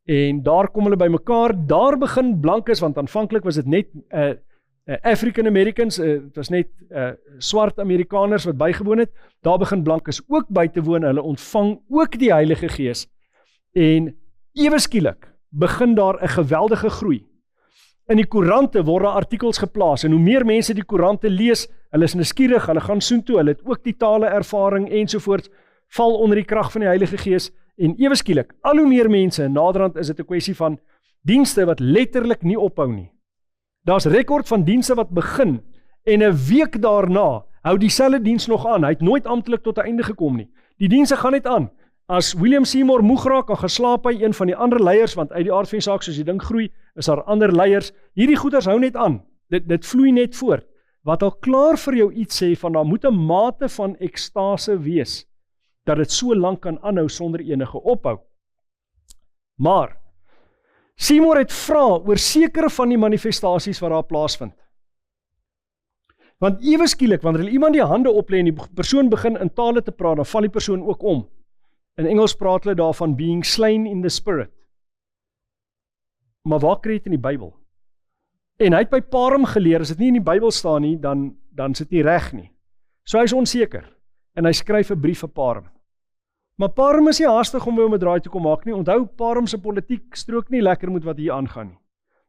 Speaker 2: en daar kom hulle by mekaar, daar begin blankes, want aanvanklik was dit net African Americans, het was net swart Amerikaners wat bygewoon het, daar begin blankes ook by te woon, hulle ontvang ook die Heilige Gees, en ewe skielik begin daar 'n geweldige groei. In die koerante word daar artikels geplaas, en hoe meer mense die koerante lees, hulle is nuuskierig, hulle gaan soontoe, hulle het ook die tale ervaring ensovoorts, val onder die krag van die Heilige Gees, en ewe skielik, al hoe meer mense, en naderhand is dit 'n kwessie van dienste wat letterlik nie ophou nie. Daar's rekord van dienste wat begin, en 'n week daarna, hou dieselfde diens nog aan, hy het nooit amptelik tot 'n einde gekom nie. Die dienste gaan net aan. As William Seymour moeg raak, dan geslaap hy een van die ander leiers, want uit die aard van die saak, soos die ding groei, is daar ander leiers. Hierdie goeders hou net aan. Dit vloei net voort. Wat al klaar vir jou iets sê, van daar moet 'n mate van ekstase wees, dat dit so lank kan aanhou sonder enige ophou. Maar, Seymour het vra oor sekere van die manifestasies wat daar plaasvind. Want ewe skielik, wanneer iemand die hande oplê en die persoon begin in tale te praat, dan val die persoon ook om. In Engels praat hulle daarvan being slain in the spirit. Maar waar kry jy dit in die Bybel? En hy het by Parham geleer, as dit nie in die Bybel staan nie, dan sit nie reg nie. So hy is onseker, en hy skryf 'n brief vir Parham. Maar Parham is nie haastig om by hom 'n draai te kom maak nie. Onthou, Parham se politiek strook nie lekker met wat hier aangaan nie.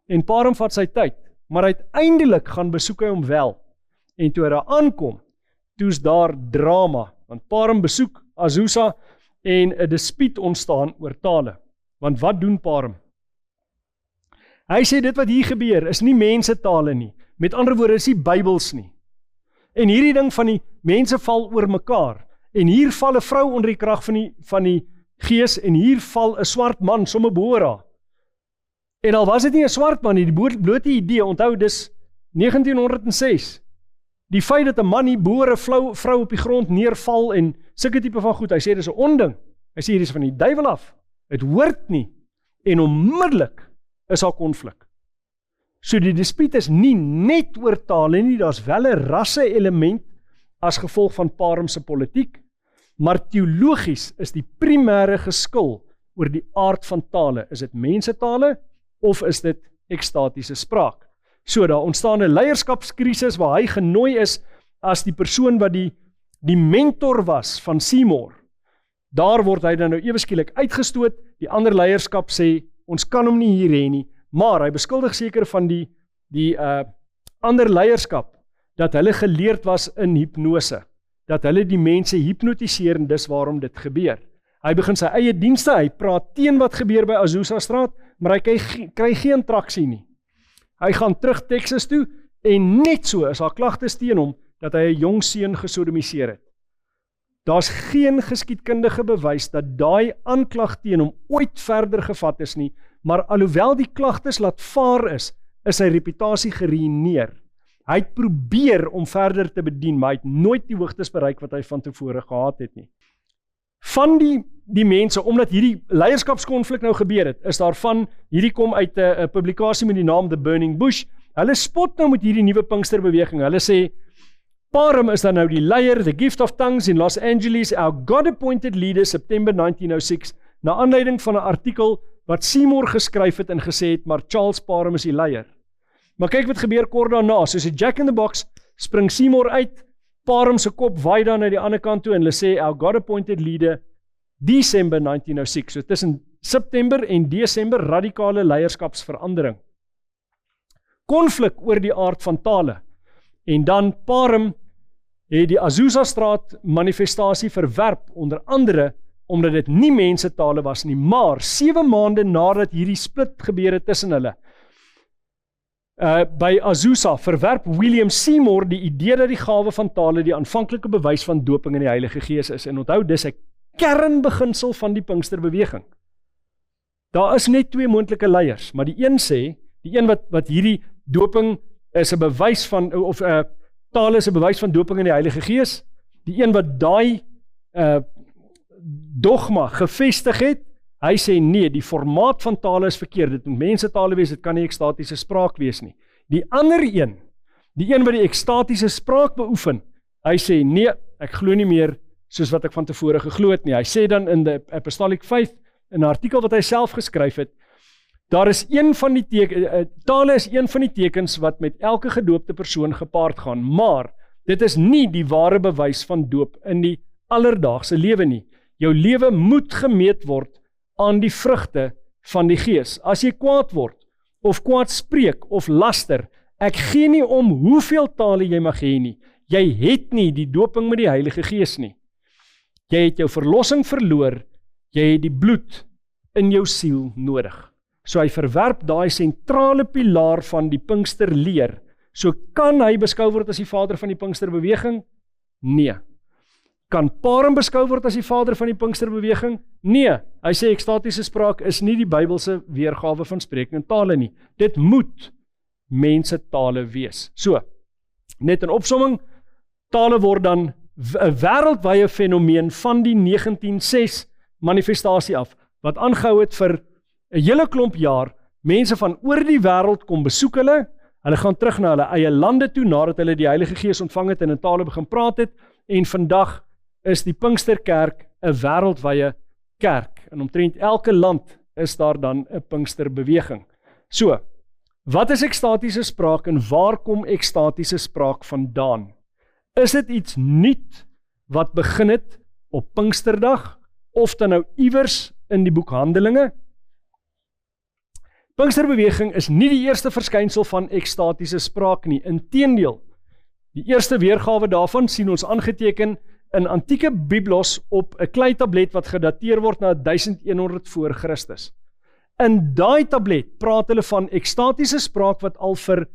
Speaker 2: En Parham vat sy tyd, maar uiteindelik gaan besoek hy hom wel. En toe hy daar aankom, toe's daar drama, want Parham besoek Azusa, en 'n dispuut ontstaan oor tale. Want wat doen Parham? Hy sê dit wat hier gebeur is nie mensentale nie. Met ander woorde is nie Bybels nie. En hierdie ding van die mense val oor mekaar. En hier val 'n vrou onder die krag van die Gees, en hier val 'n swart man sommer behoor haar. En al was dit nie 'n swart man nie, die blote idee, onthou dis 1906. Die feit dat 'n man hier behoor 'n vrou op die grond neerval en sulke tipe van goed, hy sê dis 'n onding. Hy sê hier is van die duiwel af. Dit hoort nie. En onmiddellik is daar konflik. So die dispuut is nie net oor tale nie, daar's wel 'n rasse element as gevolg van Parham se politiek, maar teologies is die primêre geskil oor die aard van tale. Is dit mensentale of is dit ekstatiese spraak. So, daar ontstaan 'n leierskapskrisis waar hy genooi is as die persoon wat die mentor was van Seymour. Daar word hy dan nou ewe skielik uitgestoot, die ander leierskap sê, ons kan hom nie hier hê nie, maar hy beskuldig seker van die ander leierskap, dat hulle geleerd was in hipnose, dat hulle die mense hipnotiseer en dis waarom dit gebeur. Hy begin sy eie dienste, hy praat teen wat gebeur by Azusa Straat, maar hy kry geen traksie nie. Hy gaan terug Texas toe, en net so is daar klagtes teen hom, dat hy 'n jong seun gesodomiseer het. Daar's geen geskiedkundige bewys dat daai aanklag teen hom ooit verder gevat is nie, maar alhoewel die klagtes laat vaar is sy reputasie geruïneer. Hy het probeer om verder te bedien, maar hy het nooit die hoogtes bereik wat hy van tevore gehad het nie. Van die mense, omdat hierdie leierskapskonflik nou gebeur het, is daarvan, hierdie kom uit 'n publikasie met die naam The Burning Bush, hulle spot nou met hierdie nuwe Pinksterbeweging, hulle sê, Parham is dan nou die leier, The Gift of Tongues in Los Angeles, our God-appointed leader, September 1906, na aanleiding van 'n artikel wat Seymour geskryf het en gesê het, maar Charles Parham is die leier. Maar kyk wat gebeur kort daarna, soos 'n Jack in the Box, spring Seymour uit, Parham se kop waai dan na die ander kant toe en hulle sê, our God-appointed leader, December 1906, so tussen September en Desember, radikale leierskapsverandering. Konflik oor die aard van tale, en dan Parham het die Azusa Straat manifestasie verwerp, onder andere, omdat dit nie mensetale was nie, maar 7 maande nadat hierdie split gebeur het tussen hulle, by Azusa verwerp William Seymour die idee dat die gawe van tale die aanvanklike bewys van doping in die Heilige Gees is, en onthou, dis 'n kernbeginsel van die Pinksterbeweging. Daar is net 2 moontlike leiers, maar die een sê, die een wat hierdie doping is 'n bewys van, of tale is 'n bewys van doping in die Heilige Gees, die een wat daai dogma gevestig het, hy sê nee, die formaat van tale is verkeerd, dit moet mensetale wees, dit kan nie ekstatiese spraak wees nie. Die ander een, die een wat die ekstatiese spraak beoefen, hy sê nee, ek glo nie meer soos wat ek van tevore geglo het nie. Hy sê dan in the Apostolic Faith, in 'n artikel wat hy self geskryf het, daar is tale is een van die tekens wat met elke gedoopte persoon gepaard gaan, maar dit is nie die ware bewys van doop in die alledaagse lewe nie. Jou lewe moet gemeet word aan die vrugte van die Gees. As jy kwaad word, of kwaad spreek, of laster, ek gee nie om hoeveel tale jy mag hê nie. Jy het nie die doping met die Heilige Gees nie. Jy het jou verlossing verloor, jy het die bloed in jou siel nodig. So hy verwerp daai sentrale pilaar van die Pinksterleer. So kan hy beskou word as die vader van die Pinksterbeweging? Nee. Kan Parham beskou word as die vader van die Pinksterbeweging? Nee. Hy sê ekstatiese spraak is nie die Bybelse weergawe van sprekende tale nie. Dit moet mensetale wees. So, net in opsomming, tale word dan 'n wêreldwye fenomeen van die 1906 manifestasie af, wat aangehou het vir 'n hele klomp jaar. Mense van oor die wêreld kom besoek hulle gaan terug na hulle eie lande toe, nadat hulle die Heilige Gees ontvang het en in tale begin praat het, en vandag is die Pinksterkerk 'n wêreldwye kerk. In omtrent elke land is daar dan 'n Pinksterbeweging. So, wat is ekstatiese spraak en waar kom ekstatiese spraak vandaan? Is dit iets nuut wat begin het op Pinksterdag, of dan nou iewers in die boek Handelinge? Pinksterbeweging is nie die eerste verskynsel van ekstatiese spraak nie. Inteendeel, die eerste weergawe daarvan sien ons aangeteken in antieke biblos op 'n klei tablet wat gedateer word na 1100 voor Christus. In daai tablet praat hulle van ekstatiese spraak wat al vir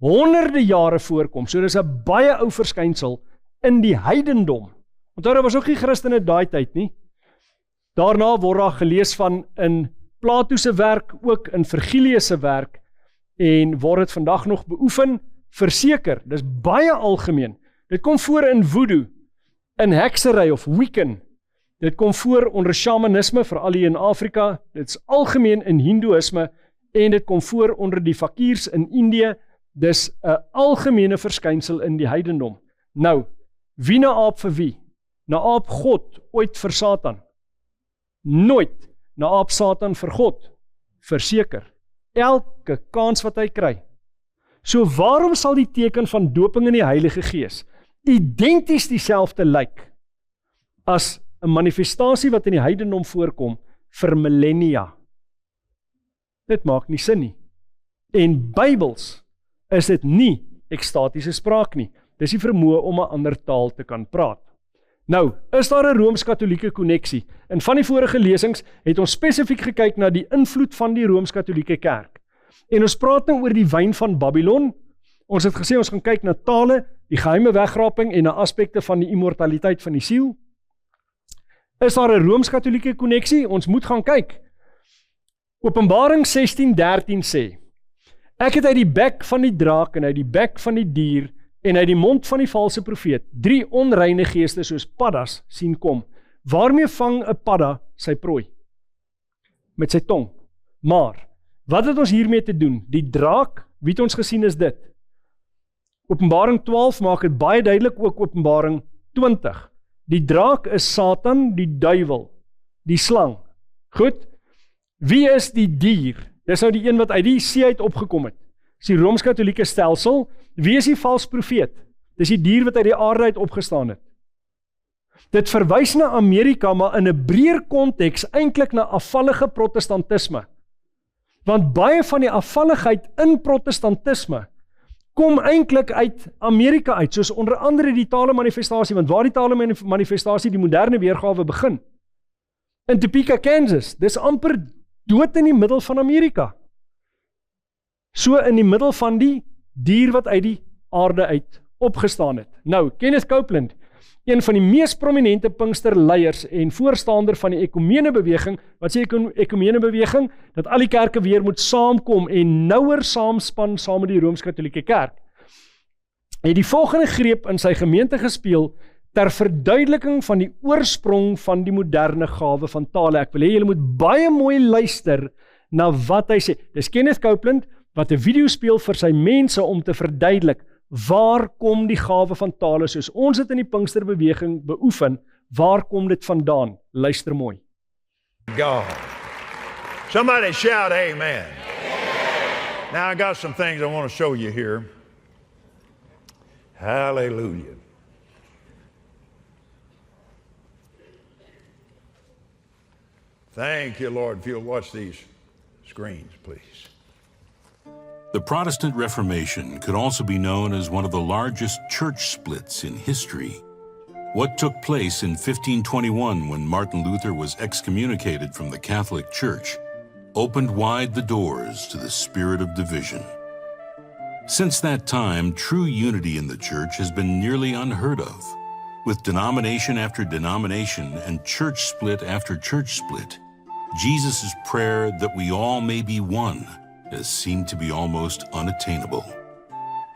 Speaker 2: honderde jare voorkom. So dis 'n baie ou verskynsel in die heidendom. Onthou, daar was ook nie Christene daai tyd nie. Daarna word daar gelees van in Plato se werk, ook in Virgilius se werk, en word dit vandag nog beoefen, verseker, dis baie algemeen. Dit kom voor in voodoo, in heksery of Wiccan. Dit kom voor onder shamanisme, veral hier in Afrika. Dit is algemeen in hindoeïsme, en dit kom voor onder die fakiers in Indië. Dis 'n algemene verskynsel in die heidendom. Nou, wie na aap vir wie? Na aap God, ooit vir Satan? Nooit na aap Satan vir God, verseker. elke kans wat hy kry. So waarom sal die teken van doping in die Heilige Gees identies dieselfde lyk as 'n manifestasie wat in die heidendom voorkom vir millennia? Dit maak nie sin nie. En Bybels is dit nie ekstatiese spraak nie. Dis die vermoë om 'n ander taal te kan praat. Nou, is daar 'n Rooms-Katolieke koneksie? In van die vorige lesings het ons spesifiek gekyk na die invloed van die Rooms-Katolieke kerk. En ons praat nou oor die wyn van Babylon. Ons het gesê ons gaan kyk na tale, die geheime wegraping en na aspekte van die immortaliteit van die siel. Is daar 'n Rooms-Katolieke koneksie? Ons moet gaan kyk. Openbaring 16:13 sê: Ek het uit die bek van die draak en uit die bek van die dier en uit die mond van die valse profeet 3 onreine geeste soos paddas sien kom. Waarmee vang 'n padda sy prooi? Met sy tong. Maar, wat het ons hiermee te doen? Die draak, wie het ons gesien is dit? Openbaring 12 maak dit baie duidelik, ook Openbaring 20. Die draak is Satan, die duiwel, die slang. Goed, wie is die dier? Dis nou die een wat uit die see uit opgekom het. Dis die Rooms-Katolieke stelsel. Wie is die vals profeet? Dis die dier wat uit die aarde uit opgestaan het. Dit verwys na Amerika, maar in 'n breër konteks eintlik na afvallige protestantisme. Want baie van die afvalligheid in protestantisme kom eintlik uit Amerika uit, soos onder andere die tale manifestasie, want waar die tale manifestasie die moderne weergawe begin. In Topeka, Kansas, dis amper dood in die middel van Amerika. So in die middel van die dier wat uit die aarde uit opgestaan het. Nou, Kenneth Copeland, een van die mees prominente Pinksterleiers en voorstander van die ekumene beweging, wat sê ekumene beweging? Dat al die kerke weer moet saamkom en nouer saamspan saam met die Rooms-Katolieke kerk. Het die volgende greep in sy gemeente gespeel ter verduideliking van die oorsprong van die moderne gawe van tale. Ek wil hê julle moet baie mooi luister na wat hy sê. Dis Kenneth Copeland wat 'n video speel vir sy mense om te verduidelik waar kom die gawe van tale soos ons dit in die Pinksterbeweging beoefen, waar kom dit vandaan? Luister mooi.
Speaker 3: God. Somebody shout amen. Now I got some things I want to show you here. Hallelujah. Thank you, Lord. If you'll watch these screens, please.
Speaker 4: The Protestant Reformation could also be known as one of the largest church splits in history. What took place in 1521 when Martin Luther was excommunicated from the Catholic Church opened wide the doors to the spirit of division. Since that time, true unity in the church has been nearly unheard of. With denomination after denomination and church split after church split, Jesus' prayer that we all may be one has seemed to be almost unattainable.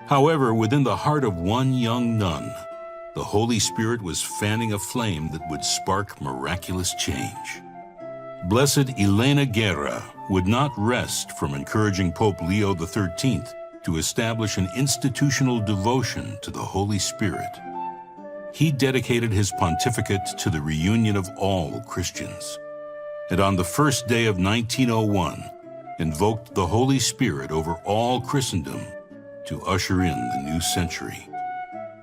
Speaker 4: However, within the heart of one young nun, the Holy Spirit was fanning a flame that would spark miraculous change. Blessed Elena Guerra would not rest from encouraging Pope Leo XIII to establish an institutional devotion to the Holy Spirit. He dedicated his pontificate to the reunion of all Christians, and on the first day of 1901, invoked the Holy Spirit over all Christendom to usher in the new century.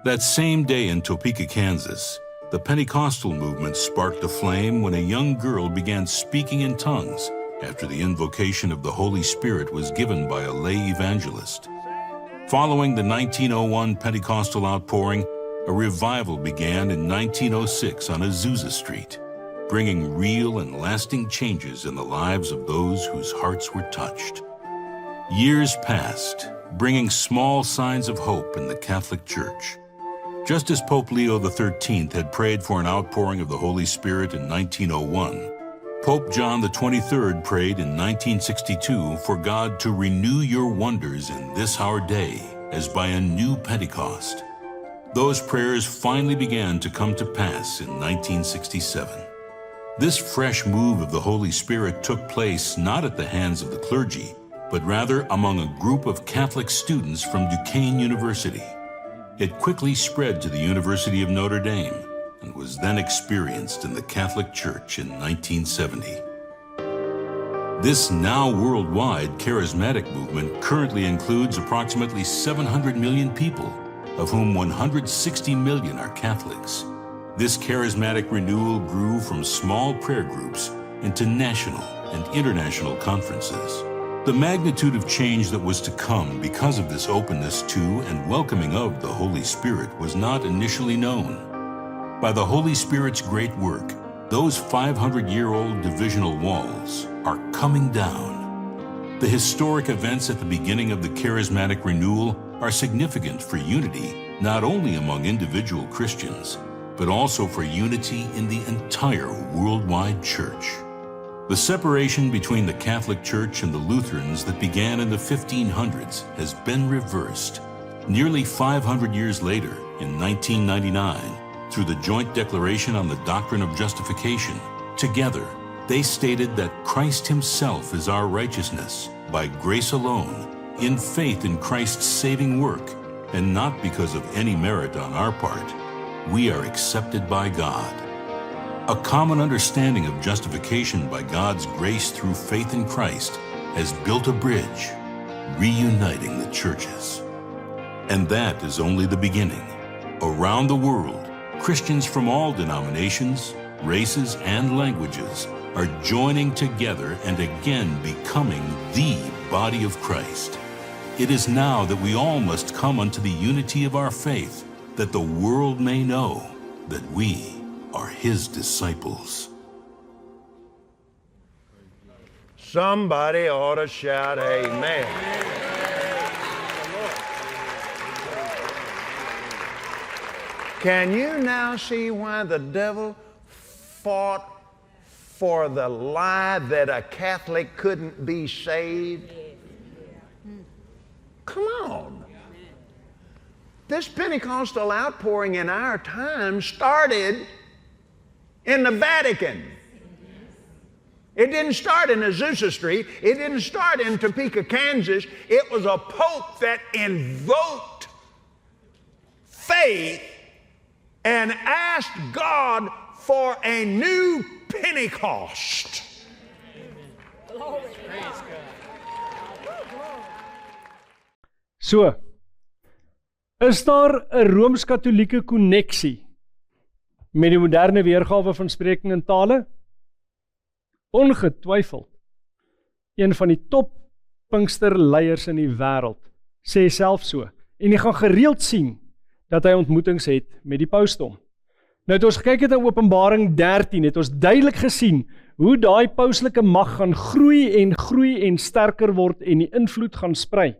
Speaker 4: That same day in Topeka, Kansas, the Pentecostal movement sparked a flame when a young girl began speaking in tongues after the invocation of the Holy Spirit was given by a lay evangelist. Following the 1901 Pentecostal outpouring, a revival began in 1906 on Azusa Street, bringing real and lasting changes in the lives of those whose hearts were touched. Years passed, bringing small signs of hope in the Catholic Church. Just as Pope Leo XIII had prayed for an outpouring of the Holy Spirit in 1901, Pope John XXIII prayed in 1962 for God to renew your wonders in this our day as by a new Pentecost. Those prayers finally began to come to pass in 1967. This fresh move of the Holy Spirit took place not at the hands of the clergy, but rather among a group of Catholic students from Duquesne University. It quickly spread to the University of Notre Dame and was then experienced in the Catholic Church in 1970. This now worldwide charismatic movement currently includes approximately 700 million people, of whom 160 million are Catholics. This charismatic renewal grew from small prayer groups into national and international conferences. The magnitude of change that was to come because of this openness to and welcoming of the Holy Spirit was not initially known. By the Holy Spirit's great work, those 500-year-old divisional walls are coming down. The historic events at the beginning of the charismatic renewal are significant for unity, not only among individual Christians, but also for unity in the entire worldwide church. The separation between the Catholic Church and the Lutherans that began in the 1500s has been reversed. Nearly 500 years later, in 1999, through the Joint Declaration on the Doctrine of Justification, together they stated that Christ himself is our righteousness, by grace alone, in faith in Christ's saving work, and not because of any merit on our part. We are accepted by God. A common understanding of justification by God's grace through faith in Christ has built a bridge, reuniting the churches. And that is only the beginning. Around the world, Christians from all denominations, races, and languages are joining together and again becoming the body of Christ. It is now that we all must come unto the unity of our faith, that the world may know that we are his disciples.
Speaker 3: Somebody ought to shout amen. Can you now see why the devil fought for the lie that a Catholic couldn't be saved? Come on. This Pentecostal outpouring in our time started in the Vatican. It didn't start in Azusa Street. It didn't start in Topeka, Kansas. It was a pope that invoked faith and asked God for a new Pentecost.
Speaker 2: So, is daar 'n Rooms-Katolieke koneksie met die moderne weergawe van spreking in tale? Ongetwyfeld. Een van die top Pinksterleiers in die wêreld sê self so. En jy gaan gereeld sien dat hy ontmoetings het met die pausdom. Nou het ons gekyk het in Openbaring 13, het ons duidelik gesien hoe daai pauslike mag gaan groei en sterker word en die invloed gaan sprei.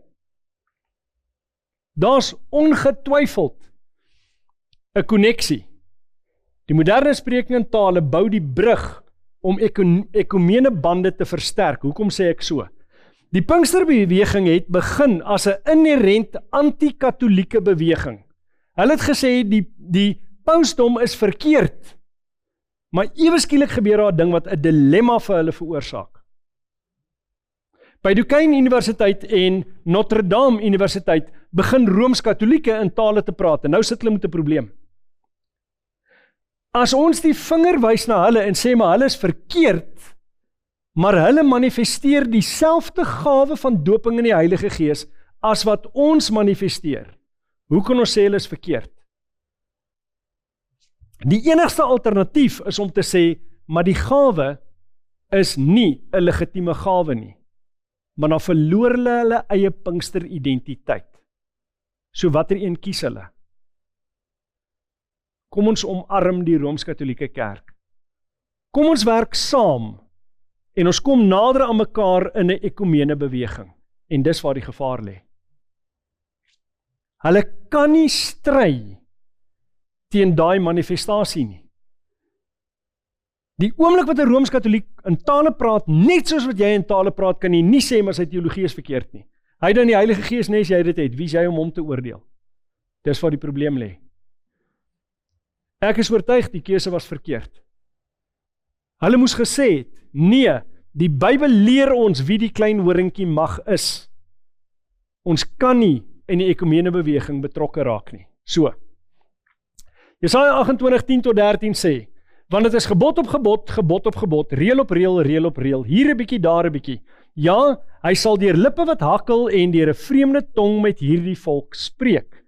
Speaker 2: Daar's ongetwyfeld 'n koneksie. Die moderne spreking in tale bou die brug om ekumene bande te versterk. Hoekom sê ek so? Die Pinksterbeweging het begin as 'n inherent anti-katolieke beweging. Hulle het gesê die pausdom is verkeerd. Maar ewe skielik gebeur daar 'n ding wat 'n dilemma vir hulle veroorsaak. By Duquesne Universiteit en Notre Dame Universiteit begin Rooms-Katolieke in tale te praat en nou sit hulle met 'n probleem. As ons die vinger wys na hulle en sê maar hulle is verkeerd, maar hulle manifesteer dieselfde gawe van doping in die Heilige Gees as wat ons manifesteer, hoe kan ons sê hulle is verkeerd? Die enigste alternatief is om te sê, maar die gawe is nie 'n legitieme gawe nie, maar dan verloor hulle eie Pinkster identiteit. So watter een kies hulle? Kom ons omarm die Rooms-Katolieke Kerk. Kom ons werk saam en ons kom nader aan mekaar in 'n ekumene beweging. En dis waar die gevaar lê. Hulle kan nie stry teen daai manifestasie nie. Die oomblik wat 'n Rooms-Katoliek in tale praat, net soos wat jy in tale praat, kan jy nie sê maar sy teologie is verkeerd nie. Hy het dan die Heilige Gees nie as jy dit het, wie is jy om hom te oordeel? Dis waar die probleem lê. Ek is oortuig die keuse was verkeerd. Hulle moes gesê het, nee, die Bybel leer ons wie die klein horingkie mag is. Ons kan nie in die ekumene beweging betrokke raak nie. So, Jesaja 28:10-13 sê, Want dit is gebod op gebod, gebod op gebod, reël op reël, reël op reël, hier 'n bietjie, daar 'n bietjie. Ja, hy sal deur lippe wat hakkel en deur 'n vreemde tong met hierdie volk spreek.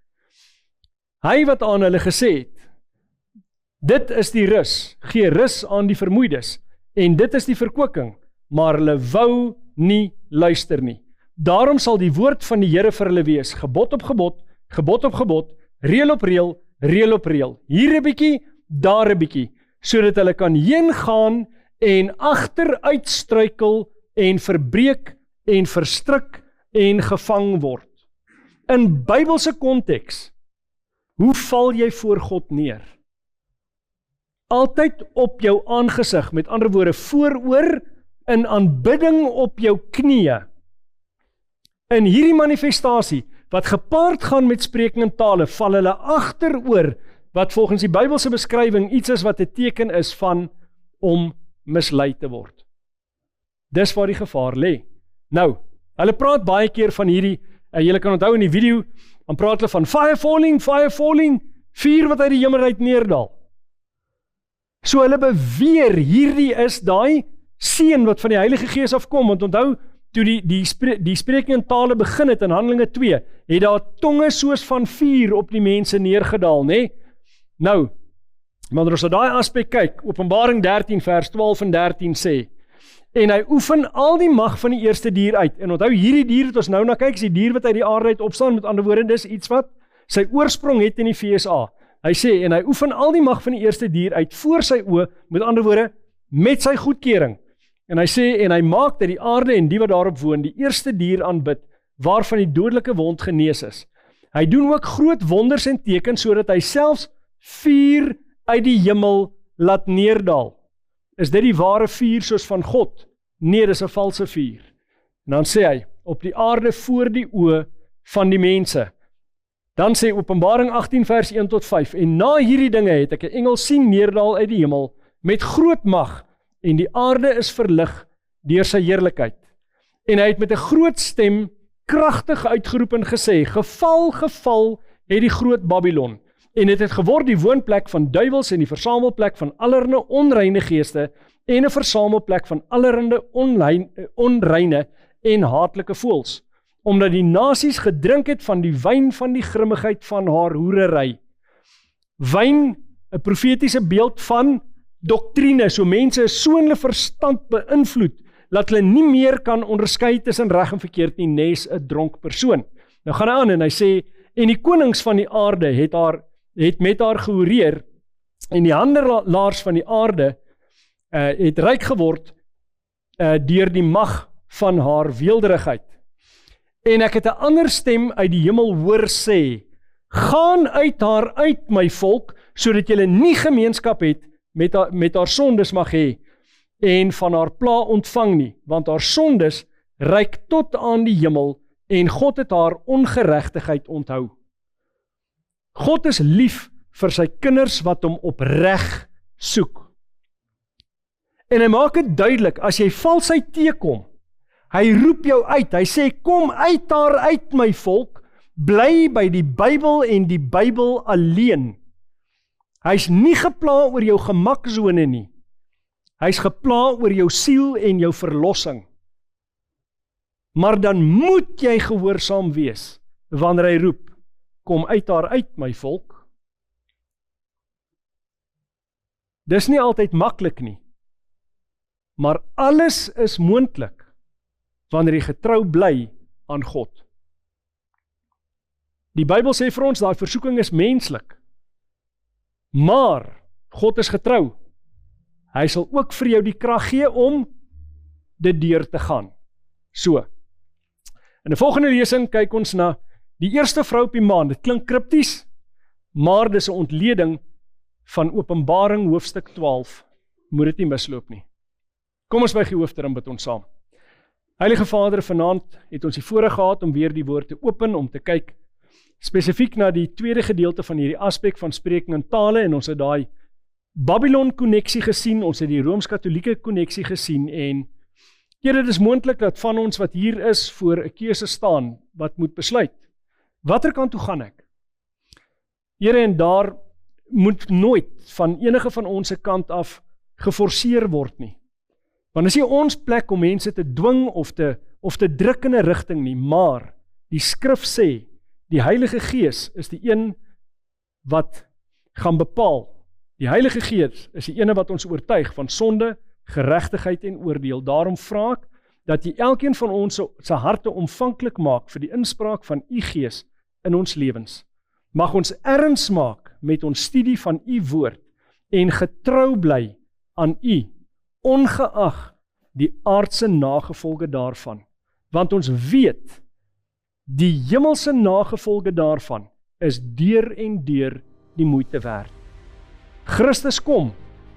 Speaker 2: Hy wat aan hulle gesê het, dit is die rus, gee rus aan die vermoeides, en dit is die verkwikking, maar hulle wou nie luister nie. Daarom sal die woord van die Here vir hulle wees, gebod op gebod, gebod op gebod, reël op reël, reël op reël, hier 'n bietjie, daar 'n bietjie, sodat hulle kan heen gaan en agteruit struikel en verbreek en verstrik en gevang word. In Bybelse konteks, hoe val jy voor God neer? Altyd op jou aangesig, met ander woorde vooroor, in aanbidding op jou knieë. In hierdie manifestasie, wat gepaard gaan met spreking in tale, val hulle agteroor, wat volgens die Bybelse beskrywing iets is wat 'n teken is van om mislei te word. Dis waar die gevaar lê. Nou, hulle praat baie keer van hierdie, julle kan onthou in die video, dan praat hulle van fire falling, vuur wat uit die hemel uit neerdal. So hulle beweer, hierdie is daai seën wat van die Heilige Gees afkom, want onthou, toe die spreking in tale begin het in Handelinge 2, het daar tonge soos van vuur op die mense neergedaal, nê? Nou, wanneer ons na daai aspek kyk, Openbaring 13 vers 12 en 13 sê, en hy oefen al die mag van die eerste dier uit, en onthou hierdie dier wat ons nou na kyk, is die dier wat uit die aarde uit opstaan, met ander woorde, dis iets wat sy oorsprong het in die VSA. Hy sê, en hy oefen al die mag van die eerste dier uit voor sy oë, met ander woorde, met sy goedkeuring. En hy sê, en hy maak dat die aarde en die wat daarop woon, die eerste dier aanbid, waarvan die dodelike wond genees is. Hy doen ook groot wonders en tekens, sodat hy selfs vuur uit die hemel laat neerdal. Is dit die ware vuur soos van God? Nee, dis 'n valse vuur. En dan sê hy, op die aarde voor die oë van die mense. Dan sê Openbaring 18 vers 1 tot 5, en na hierdie dinge het ek 'n engel sien neerdal uit die hemel, met groot mag, en die aarde is verlig deur sy heerlikheid. En hy het met 'n groot stem kragtig uitgeroep en gesê, geval, geval het die groot Babylon, en het geword die woonplek van duiwels en die versamelplek van allerlei onreine geeste, en 'n versamelplek van allerlei onreine en haatlike voëls, omdat die nasies gedrink het van die wyn van die grimmigheid van haar hoerery. Wyn, 'n profetiese beeld van doktrine, so mense is so in hulle verstand beïnvloed, dat hulle nie meer kan onderskei tussen reg en verkeerd nie, nes 'n dronk persoon. Nou gaan hy aan en hy sê, en die konings van die aarde het met haar gehoreer, en die handelaars van die aarde het ryk geword deur die mag van haar weelderigheid. En ek het 'n ander stem uit die hemel hoor sê, gaan uit haar uit, my volk, sodat julle nie gemeenskap het met haar sondes mag hê, en van haar pla ontvang nie, want haar sondes reik tot aan die hemel, en God het haar ongeregtigheid onthou. God is lief vir sy kinders wat hom opreg soek. En hy maak dit duidelik, as jy valsheid teekom, hy roep jou uit, hy sê, kom uit daar uit, my volk, bly by die Bybel en die Bybel alleen. Hy's nie gepla oor jou gemaksone nie, hy's gepla oor jou siel en jou verlossing. Maar dan moet jy gehoorsaam wees, wanneer hy roep, kom uit daar uit, my volk. Dis nie altyd maklik nie, maar alles is moontlik, wanneer jy getrou bly aan God. Die Bybel sê vir ons, daai versoeking is menslik, maar God is getrou. Hy sal ook vir jou die krag gee om dit deur te gaan. So, in die volgende lesing kyk ons na die eerste vrou op die maan. Dit klink kripties, maar dis 'n ontleding van Openbaring hoofstuk 12. Moet dit nie misloop nie. Kom ons buig die hoofde en bid ons saam. Heilige Vader, vanaand het ons die voorreg gehad om weer die woord te open, om te kyk spesifiek na die tweede gedeelte van hierdie aspek van spreking in tale, en ons het daai Babylon-konneksie gesien, ons het die Rooms-Katolieke konneksie gesien, en Here, dit is moontlik dat van ons wat hier is voor 'n keuse staan, wat moet besluit. Watter kant toe gaan ek? Here, en daar moet nooit van enige van ons se kant af geforseer word nie. Want is nie ons plek om mense te dwing of te druk in 'n rigting nie, maar die skrif sê, die Heilige Gees is die een wat gaan bepaal. Die Heilige Gees is die ene wat ons oortuig van sonde, geregtigheid en oordeel. Daarom vra ek dat jy elkeen van ons se harte omvanklik maak vir die inspraak van u Gees in ons lewens. Mag ons erns maak met ons studie van u woord en getrou bly aan u, ongeag die aardse nagevolge daarvan. Want ons weet, die hemelse nagevolge daarvan is deur en deur die moeite werd. Christus kom,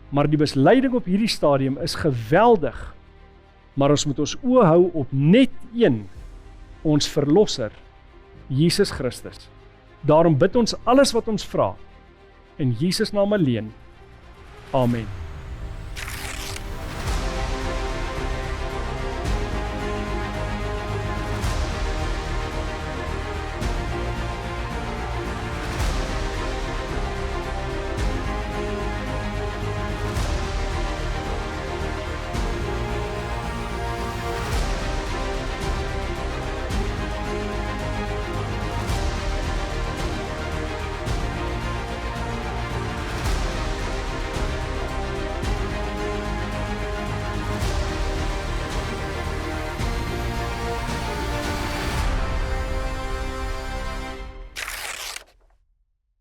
Speaker 2: maar die besluiting op hierdie stadium is geweldig, maar ons moet ons oë hou op net een, ons verlosser, Jesus Christus. Daarom bid ons alles wat ons vra, in Jesus naam alleen. Amen.